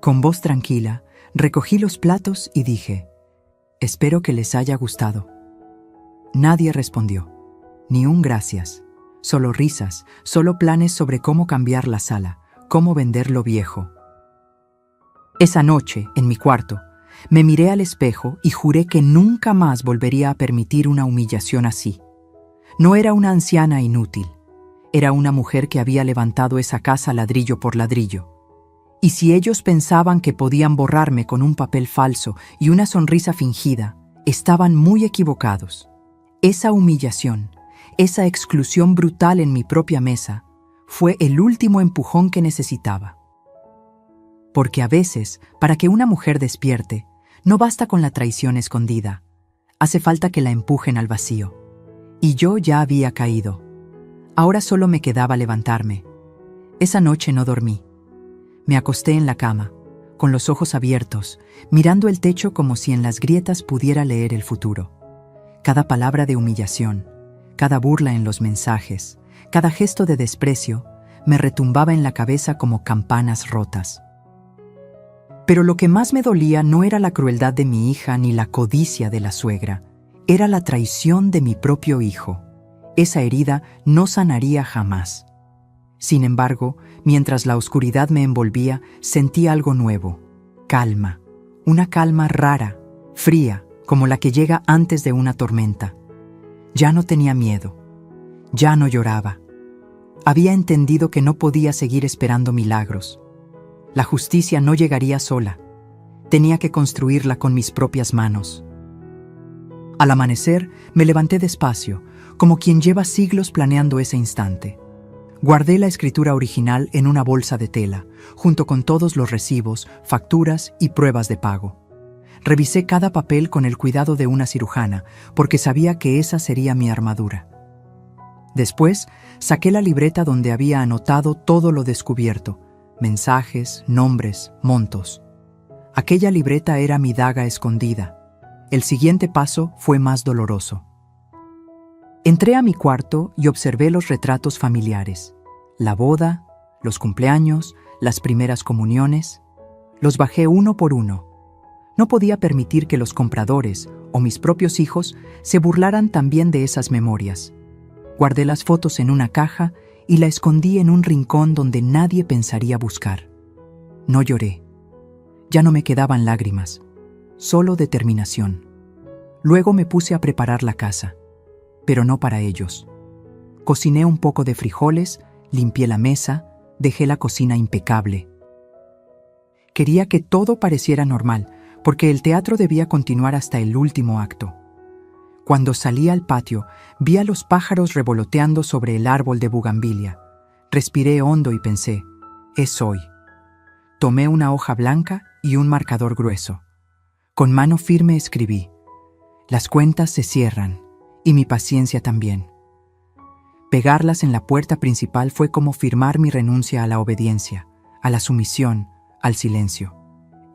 Con voz tranquila, recogí los platos y dije: «Espero que les haya gustado». Nadie respondió, ni un gracias, solo risas, solo planes sobre cómo cambiar la sala, cómo vender lo viejo. Esa noche, en mi cuarto, me miré al espejo y juré que nunca más volvería a permitir una humillación así. No era una anciana inútil, era una mujer que había levantado esa casa ladrillo por ladrillo. Y si ellos pensaban que podían borrarme con un papel falso y una sonrisa fingida, estaban muy equivocados. Esa humillación, esa exclusión brutal en mi propia mesa, fue el último empujón que necesitaba. Porque a veces, para que una mujer despierte, no basta con la traición escondida, hace falta que la empujen al vacío. Y yo ya había caído. Ahora solo me quedaba levantarme. Esa noche no dormí. Me acosté en la cama, con los ojos abiertos, mirando el techo como si en las grietas pudiera leer el futuro. Cada palabra de humillación, cada burla en los mensajes, cada gesto de desprecio, me retumbaba en la cabeza como campanas rotas. Pero lo que más me dolía no era la crueldad de mi hija ni la codicia de la suegra, era la traición de mi propio hijo. Esa herida no sanaría jamás. Sin embargo, Mientras la oscuridad me envolvía, sentí algo nuevo. Calma. Una calma rara, fría, como la que llega antes de una tormenta. Ya no tenía miedo. Ya no lloraba. Había entendido que no podía seguir esperando milagros. La justicia no llegaría sola. Tenía que construirla con mis propias manos. Al amanecer, me levanté despacio, como quien lleva siglos planeando ese instante. Guardé la escritura original en una bolsa de tela, junto con todos los recibos, facturas y pruebas de pago. Revisé cada papel con el cuidado de una cirujana, porque sabía que esa sería mi armadura. Después, saqué la libreta donde había anotado todo lo descubierto: mensajes, nombres, montos. Aquella libreta era mi daga escondida. El siguiente paso fue más doloroso. Entré a mi cuarto y observé los retratos familiares. La boda, los cumpleaños, las primeras comuniones. Los bajé uno por uno. No podía permitir que los compradores o mis propios hijos se burlaran también de esas memorias. Guardé las fotos en una caja y la escondí en un rincón donde nadie pensaría buscar. No lloré. Ya no me quedaban lágrimas, solo determinación. Luego me puse a preparar la casa, pero no para ellos. Cociné un poco de frijoles, limpié la mesa, dejé la cocina impecable. Quería que todo pareciera normal, porque el teatro debía continuar hasta el último acto. Cuando salí al patio, vi a los pájaros revoloteando sobre el árbol de bugambilia. Respiré hondo y pensé, es hoy. Tomé una hoja blanca y un marcador grueso. Con mano firme escribí, las cuentas se cierran, y mi paciencia también. Pegarlas en la puerta principal fue como firmar mi renuncia a la obediencia, a la sumisión, al silencio.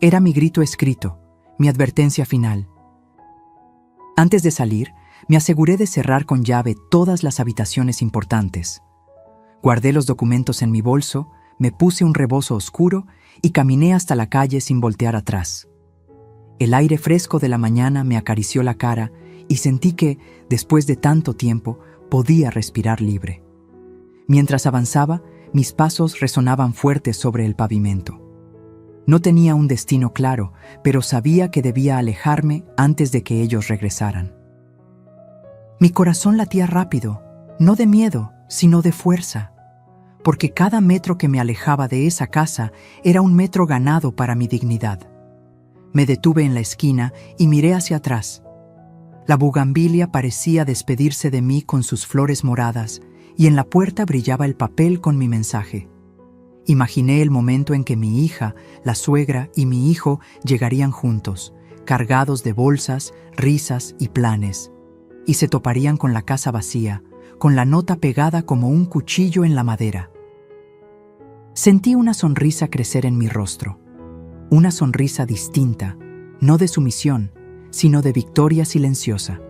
Era mi grito escrito, mi advertencia final. Antes de salir, me aseguré de cerrar con llave todas las habitaciones importantes. Guardé los documentos en mi bolso, me puse un rebozo oscuro y caminé hasta la calle sin voltear atrás. El aire fresco de la mañana me acarició la cara y sentí que, después de tanto tiempo, podía respirar libre. Mientras avanzaba, mis pasos resonaban fuertes sobre el pavimento. No tenía un destino claro, pero sabía que debía alejarme antes de que ellos regresaran. Mi corazón latía rápido, no de miedo, sino de fuerza, porque cada metro que me alejaba de esa casa era un metro ganado para mi dignidad. Me detuve en la esquina y miré hacia atrás. La bugambilia parecía despedirse de mí con sus flores moradas y en la puerta brillaba el papel con mi mensaje. Imaginé el momento en que mi hija, la suegra y mi hijo llegarían juntos, cargados de bolsas, risas y planes, y se toparían con la casa vacía, con la nota pegada como un cuchillo en la madera. Sentí una sonrisa crecer en mi rostro, una sonrisa distinta, no de sumisión, sino de victoria silenciosa.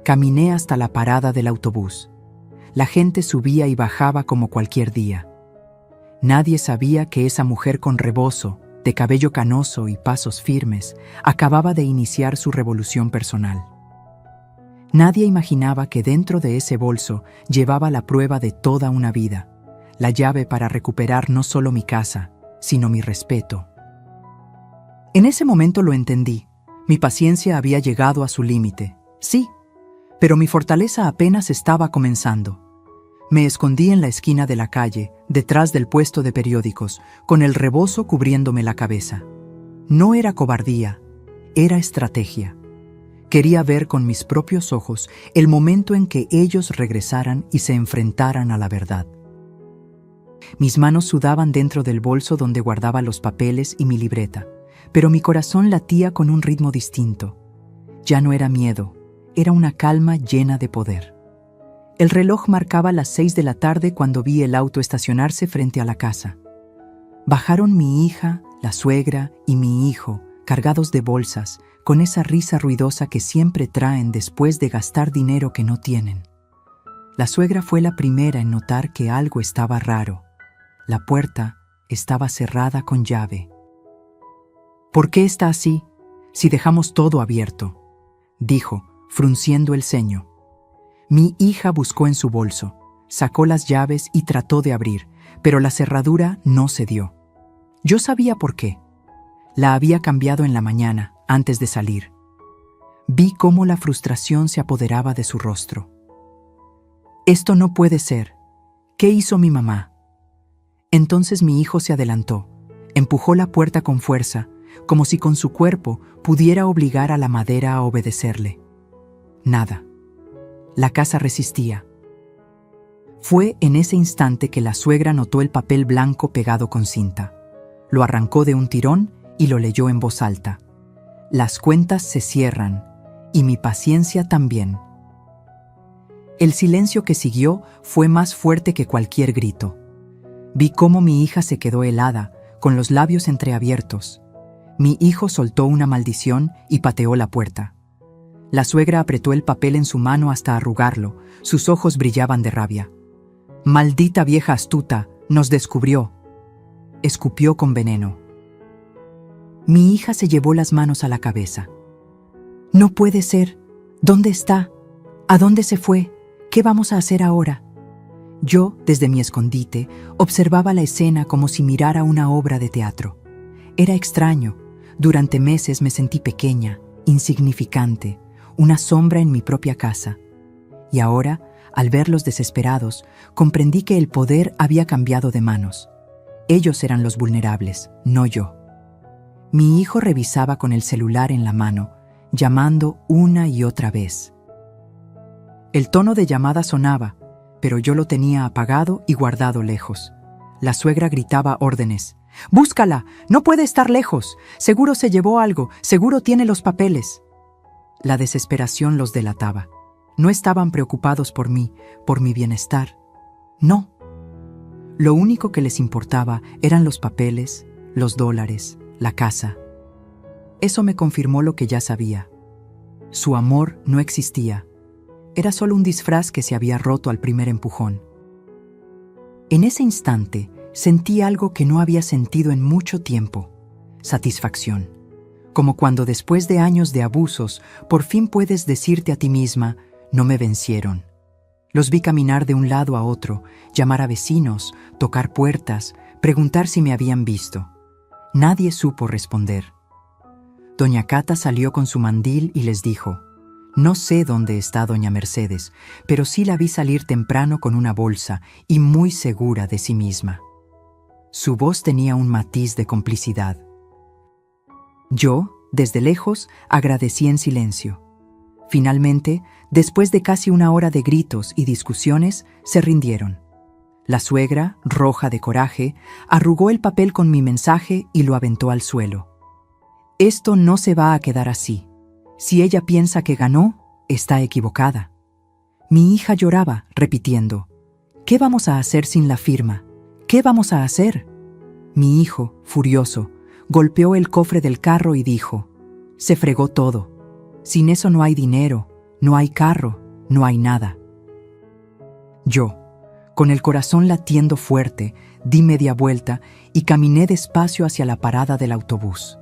Caminé hasta la parada del autobús. La gente subía y bajaba como cualquier día. Nadie sabía que esa mujer con rebozo, de cabello canoso y pasos firmes, acababa de iniciar su revolución personal. Nadie imaginaba que dentro de ese bolso llevaba la prueba de toda una vida, la llave para recuperar no solo mi casa, sino mi respeto. En ese momento lo entendí. Mi paciencia había llegado a su límite, sí, pero mi fortaleza apenas estaba comenzando. Me escondí en la esquina de la calle, detrás del puesto de periódicos, con el rebozo cubriéndome la cabeza. No era cobardía, era estrategia. Quería ver con mis propios ojos el momento en que ellos regresaran y se enfrentaran a la verdad. Mis manos sudaban dentro del bolso donde guardaba los papeles y mi libreta, pero mi corazón latía con un ritmo distinto. Ya no era miedo, era una calma llena de poder. El reloj marcaba las 6 de la tarde cuando vi el auto estacionarse frente a la casa. Bajaron mi hija, la suegra y mi hijo, cargados de bolsas, con esa risa ruidosa que siempre traen después de gastar dinero que no tienen. La suegra fue la primera en notar que algo estaba raro. La puerta estaba cerrada con llave. ¿Por qué está así, si dejamos todo abierto?, dijo, frunciendo el ceño. Mi hija buscó en su bolso, sacó las llaves y trató de abrir, pero la cerradura no cedió. Yo sabía por qué. La había cambiado en la mañana, antes de salir. Vi cómo la frustración se apoderaba de su rostro. Esto no puede ser. ¿Qué hizo mi mamá? Entonces mi hijo se adelantó, empujó la puerta con fuerza, como si con su cuerpo pudiera obligar a la madera a obedecerle. Nada. La casa resistía. Fue en ese instante que la suegra notó el papel blanco pegado con cinta. Lo arrancó de un tirón y lo leyó en voz alta. Las cuentas se cierran, y mi paciencia también. El silencio que siguió fue más fuerte que cualquier grito. Vi cómo mi hija se quedó helada, con los labios entreabiertos. Mi hijo soltó una maldición y pateó la puerta. La suegra apretó el papel en su mano hasta arrugarlo, sus ojos brillaban de rabia. «Maldita vieja astuta, nos descubrió», escupió con veneno. Mi hija se llevó las manos a la cabeza. «No puede ser. ¿Dónde está? ¿A dónde se fue? ¿Qué vamos a hacer ahora?» Yo, desde mi escondite, observaba la escena como si mirara una obra de teatro. Era extraño. Durante meses me sentí pequeña, insignificante, una sombra en mi propia casa. Y ahora, al verlos desesperados, comprendí que el poder había cambiado de manos. Ellos eran los vulnerables, no yo. Mi hijo revisaba con el celular en la mano, llamando una y otra vez. El tono de llamada sonaba, pero yo lo tenía apagado y guardado lejos. La suegra gritaba órdenes. «¡Búscala! ¡No puede estar lejos! Seguro se llevó algo, seguro tiene los papeles». La desesperación los delataba. No estaban preocupados por mí, por mi bienestar. No. Lo único que les importaba eran los papeles, los dólares, la casa. Eso me confirmó lo que ya sabía. Su amor no existía. Era solo un disfraz que se había roto al primer empujón. En ese instante sentí algo que no había sentido en mucho tiempo: satisfacción. Como cuando después de años de abusos, por fin puedes decirte a ti misma: no me vencieron. Los vi caminar de un lado a otro, llamar a vecinos, tocar puertas, preguntar si me habían visto. Nadie supo responder. Doña Cata salió con su mandil y les dijo: «No sé dónde está doña Mercedes, pero sí la vi salir temprano con una bolsa y muy segura de sí misma». Su voz tenía un matiz de complicidad. Yo, desde lejos, agradecí en silencio. Finalmente, después de casi una hora de gritos y discusiones, se rindieron. La suegra, roja de coraje, arrugó el papel con mi mensaje y lo aventó al suelo. «Esto no se va a quedar así. Si ella piensa que ganó, está equivocada». Mi hija lloraba, repitiendo: «¿Qué vamos a hacer sin la firma? ¿Qué vamos a hacer?». Mi hijo, furioso, golpeó el cofre del carro y dijo: «Se fregó todo. Sin eso no hay dinero, no hay carro, no hay nada». Yo, con el corazón latiendo fuerte, di media vuelta y caminé despacio hacia la parada del autobús.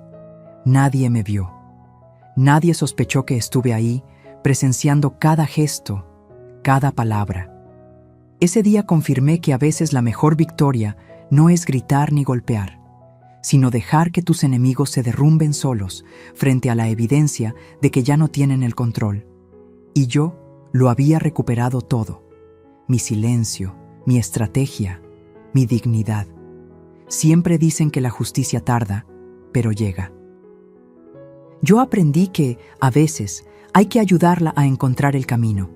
Nadie me vio. Nadie sospechó que estuve ahí, presenciando cada gesto, cada palabra. Ese día confirmé que a veces la mejor victoria no es gritar ni golpear, sino dejar que tus enemigos se derrumben solos frente a la evidencia de que ya no tienen el control. Y yo lo había recuperado todo: mi silencio, mi estrategia, mi dignidad. Siempre dicen que la justicia tarda, pero llega. Yo aprendí que, a veces, hay que ayudarla a encontrar el camino.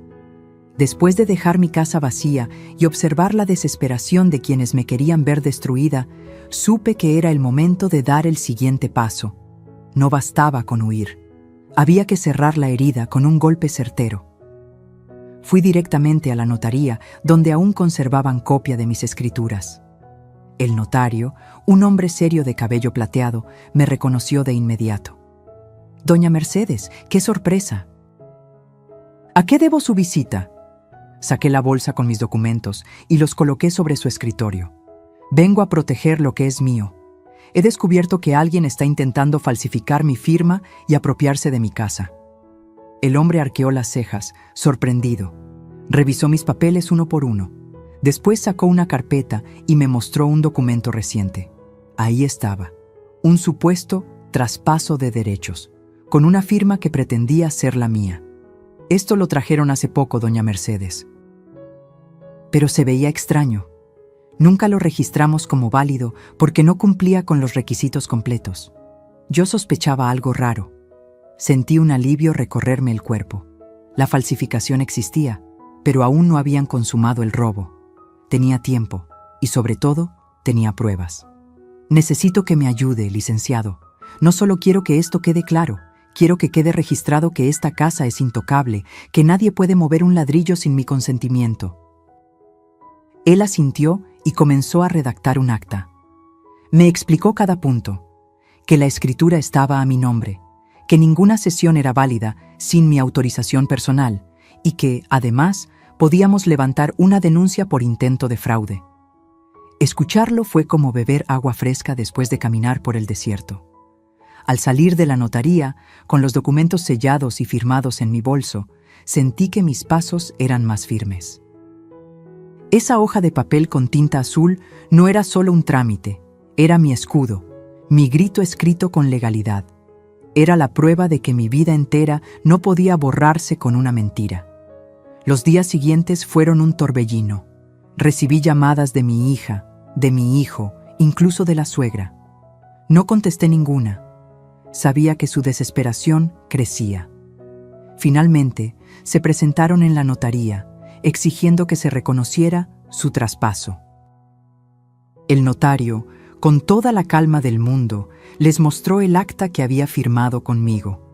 Después de dejar mi casa vacía y observar la desesperación de quienes me querían ver destruida, supe que era el momento de dar el siguiente paso. No bastaba con huir. Había que cerrar la herida con un golpe certero. Fui directamente a la notaría, donde aún conservaban copia de mis escrituras. El notario, un hombre serio de cabello plateado, me reconoció de inmediato. «Doña Mercedes, qué sorpresa». «¿A qué debo su visita?». Saqué la bolsa con mis documentos y los coloqué sobre su escritorio. «Vengo a proteger lo que es mío. He descubierto que alguien está intentando falsificar mi firma y apropiarse de mi casa». El hombre arqueó las cejas, sorprendido. Revisó mis papeles uno por uno. Después sacó una carpeta y me mostró un documento reciente. Ahí estaba, un supuesto traspaso de derechos, con una firma que pretendía ser la mía. Esto lo trajeron hace poco, doña Mercedes. Pero se veía extraño. Nunca lo registramos como válido porque no cumplía con los requisitos completos. Yo sospechaba algo raro. Sentí un alivio recorrerme el cuerpo. La falsificación existía, pero aún no habían consumado el robo. Tenía tiempo y, sobre todo, tenía pruebas. Necesito que me ayude, licenciado. No solo quiero que esto quede claro, quiero que quede registrado que esta casa es intocable, que nadie puede mover un ladrillo sin mi consentimiento. Él asintió y comenzó a redactar un acta. Me explicó cada punto, que la escritura estaba a mi nombre, que ninguna cesión era válida sin mi autorización personal y que, además, podíamos levantar una denuncia por intento de fraude. Escucharlo fue como beber agua fresca después de caminar por el desierto. Al salir de la notaría, con los documentos sellados y firmados en mi bolso, sentí que mis pasos eran más firmes. Esa hoja de papel con tinta azul no era solo un trámite, era mi escudo, mi grito escrito con legalidad. Era la prueba de que mi vida entera no podía borrarse con una mentira. Los días siguientes fueron un torbellino. Recibí llamadas de mi hija, de mi hijo, incluso de la suegra. No contesté ninguna. Sabía que su desesperación crecía. Finalmente, se presentaron en la notaría, exigiendo que se reconociera su traspaso. El notario, con toda la calma del mundo, les mostró el acta que había firmado conmigo.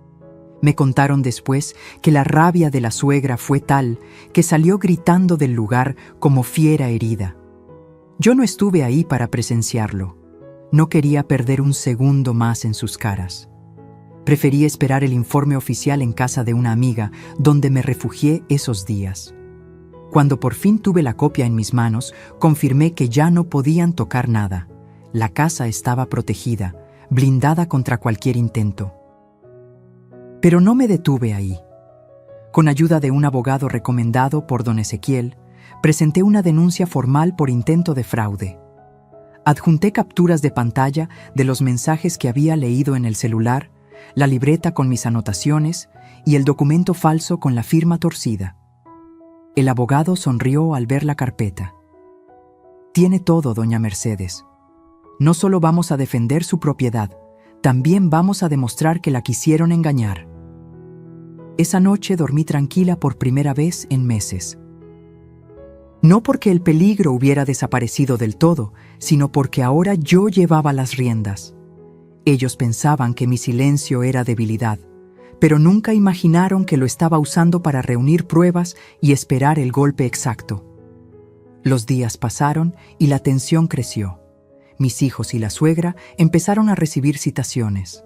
Me contaron después que la rabia de la suegra fue tal que salió gritando del lugar como fiera herida. Yo no estuve ahí para presenciarlo. No quería perder un segundo más en sus caras. Preferí esperar el informe oficial en casa de una amiga, donde me refugié esos días. Cuando por fin tuve la copia en mis manos, confirmé que ya no podían tocar nada. La casa estaba protegida, blindada contra cualquier intento. Pero no me detuve ahí. Con ayuda de un abogado recomendado por don Ezequiel, presenté una denuncia formal por intento de fraude. Adjunté capturas de pantalla de los mensajes que había leído en el celular, la libreta con mis anotaciones y el documento falso con la firma torcida. El abogado sonrió al ver la carpeta. Tiene todo, doña Mercedes. No solo vamos a defender su propiedad, también vamos a demostrar que la quisieron engañar. Esa noche dormí tranquila por primera vez en meses. No porque el peligro hubiera desaparecido del todo, sino porque ahora yo llevaba las riendas. Ellos pensaban que mi silencio era debilidad, pero nunca imaginaron que lo estaba usando para reunir pruebas y esperar el golpe exacto. Los días pasaron y la tensión creció. Mis hijos y la suegra empezaron a recibir citaciones.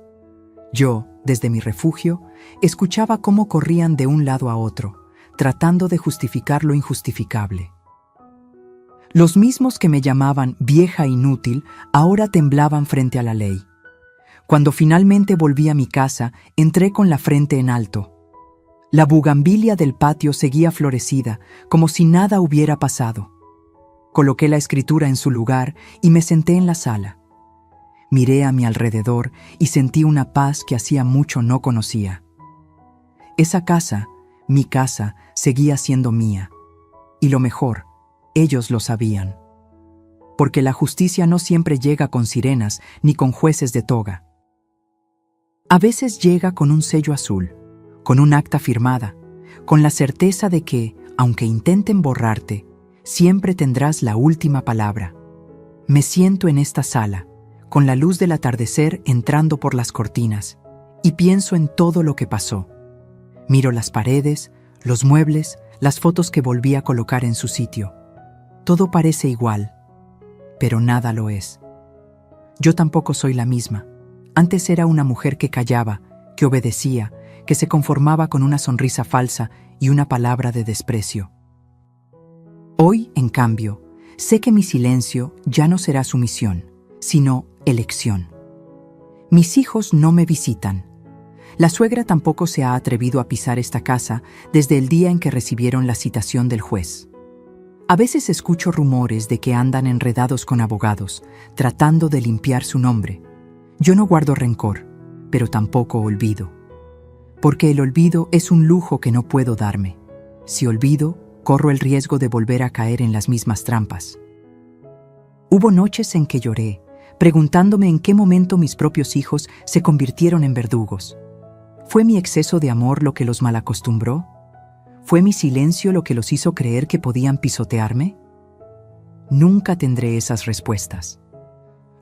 Yo, desde mi refugio, escuchaba cómo corrían de un lado a otro, tratando de justificar lo injustificable. Los mismos que me llamaban vieja inútil ahora temblaban frente a la ley. Cuando finalmente volví a mi casa, entré con la frente en alto. La bugambilia del patio seguía florecida, como si nada hubiera pasado. Coloqué la escritura en su lugar y me senté en la sala. Miré a mi alrededor y sentí una paz que hacía mucho no conocía. Esa casa, mi casa, seguía siendo mía. Y lo mejor, ellos lo sabían. Porque la justicia no siempre llega con sirenas ni con jueces de toga. A veces llega con un sello azul, con un acta firmada, con la certeza de que, aunque intenten borrarte, siempre tendrás la última palabra. Me siento en esta sala, con la luz del atardecer entrando por las cortinas, y pienso en todo lo que pasó. Miro las paredes, los muebles, las fotos que volví a colocar en su sitio. Todo parece igual, pero nada lo es. Yo tampoco soy la misma. Antes era una mujer que callaba, que obedecía, que se conformaba con una sonrisa falsa y una palabra de desprecio. Hoy, en cambio, sé que mi silencio ya no será sumisión, sino elección. Mis hijos no me visitan. La suegra tampoco se ha atrevido a pisar esta casa desde el día en que recibieron la citación del juez. A veces escucho rumores de que andan enredados con abogados, tratando de limpiar su nombre. Yo no guardo rencor, pero tampoco olvido. Porque el olvido es un lujo que no puedo darme. Si olvido, corro el riesgo de volver a caer en las mismas trampas. Hubo noches en que lloré, preguntándome en qué momento mis propios hijos se convirtieron en verdugos. ¿Fue mi exceso de amor lo que los malacostumbró? ¿Fue mi silencio lo que los hizo creer que podían pisotearme? Nunca tendré esas respuestas.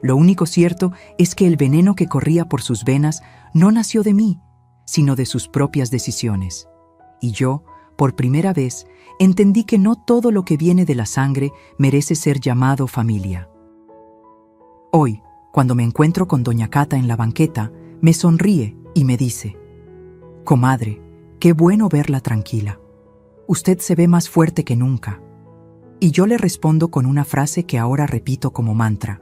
Lo único cierto es que el veneno que corría por sus venas no nació de mí, sino de sus propias decisiones. Y yo, por primera vez, entendí que no todo lo que viene de la sangre merece ser llamado familia. Hoy, cuando me encuentro con doña Cata en la banqueta, me sonríe y me dice: «Comadre, qué bueno verla tranquila. Usted se ve más fuerte que nunca». Y yo le respondo con una frase que ahora repito como mantra: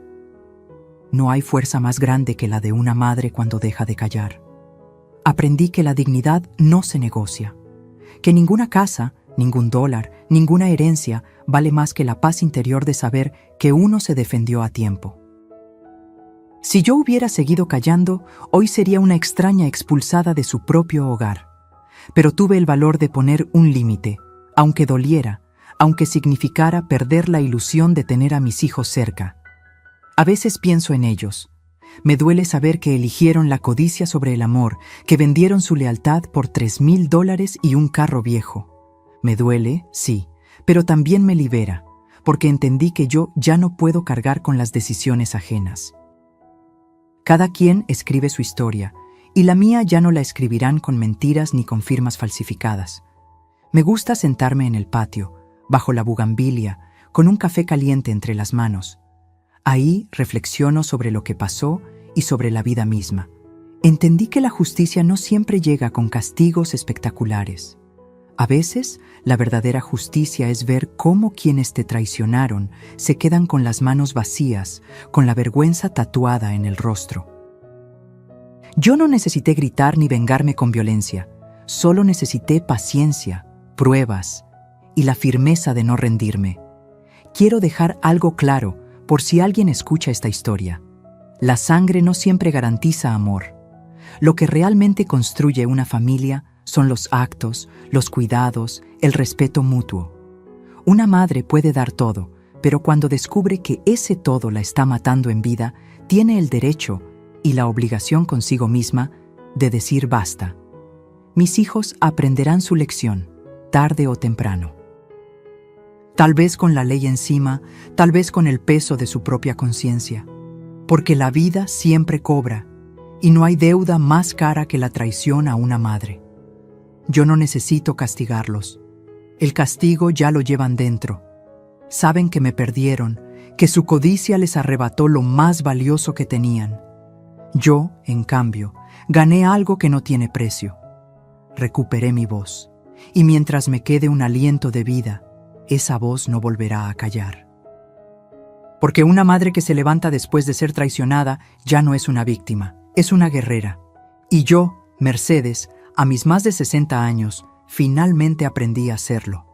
«No hay fuerza más grande que la de una madre cuando deja de callar». Aprendí que la dignidad no se negocia, que ninguna casa, ningún dólar, ninguna herencia vale más que la paz interior de saber que uno se defendió a tiempo. Si yo hubiera seguido callando, hoy sería una extraña expulsada de su propio hogar. Pero tuve el valor de poner un límite, aunque doliera, aunque significara perder la ilusión de tener a mis hijos cerca. A veces pienso en ellos. Me duele saber que eligieron la codicia sobre el amor, que vendieron su lealtad por $3,000 y un carro viejo. Me duele, sí, pero también me libera, porque entendí que yo ya no puedo cargar con las decisiones ajenas. Cada quien escribe su historia, y la mía ya no la escribirán con mentiras ni con firmas falsificadas. Me gusta sentarme en el patio, bajo la bugambilia, con un café caliente entre las manos. Ahí reflexiono sobre lo que pasó y sobre la vida misma. Entendí que la justicia no siempre llega con castigos espectaculares. A veces, la verdadera justicia es ver cómo quienes te traicionaron se quedan con las manos vacías, con la vergüenza tatuada en el rostro. Yo no necesité gritar ni vengarme con violencia, solo necesité paciencia, pruebas y la firmeza de no rendirme. Quiero dejar algo claro por si alguien escucha esta historia. La sangre no siempre garantiza amor. Lo que realmente construye una familia son los actos, los cuidados, el respeto mutuo. Una madre puede dar todo, pero cuando descubre que ese todo la está matando en vida, tiene el derecho y la obligación consigo misma de decir basta. Mis hijos aprenderán su lección, tarde o temprano. Tal vez con la ley encima, tal vez con el peso de su propia conciencia. Porque la vida siempre cobra, y no hay deuda más cara que la traición a una madre. Yo no necesito castigarlos. El castigo ya lo llevan dentro. Saben que me perdieron, que su codicia les arrebató lo más valioso que tenían. Yo, en cambio, gané algo que no tiene precio. Recuperé mi voz, y mientras me quede un aliento de vida, esa voz no volverá a callar. Porque una madre que se levanta después de ser traicionada ya no es una víctima, es una guerrera. Y yo, Mercedes, a mis más de 60 años, finalmente aprendí a hacerlo.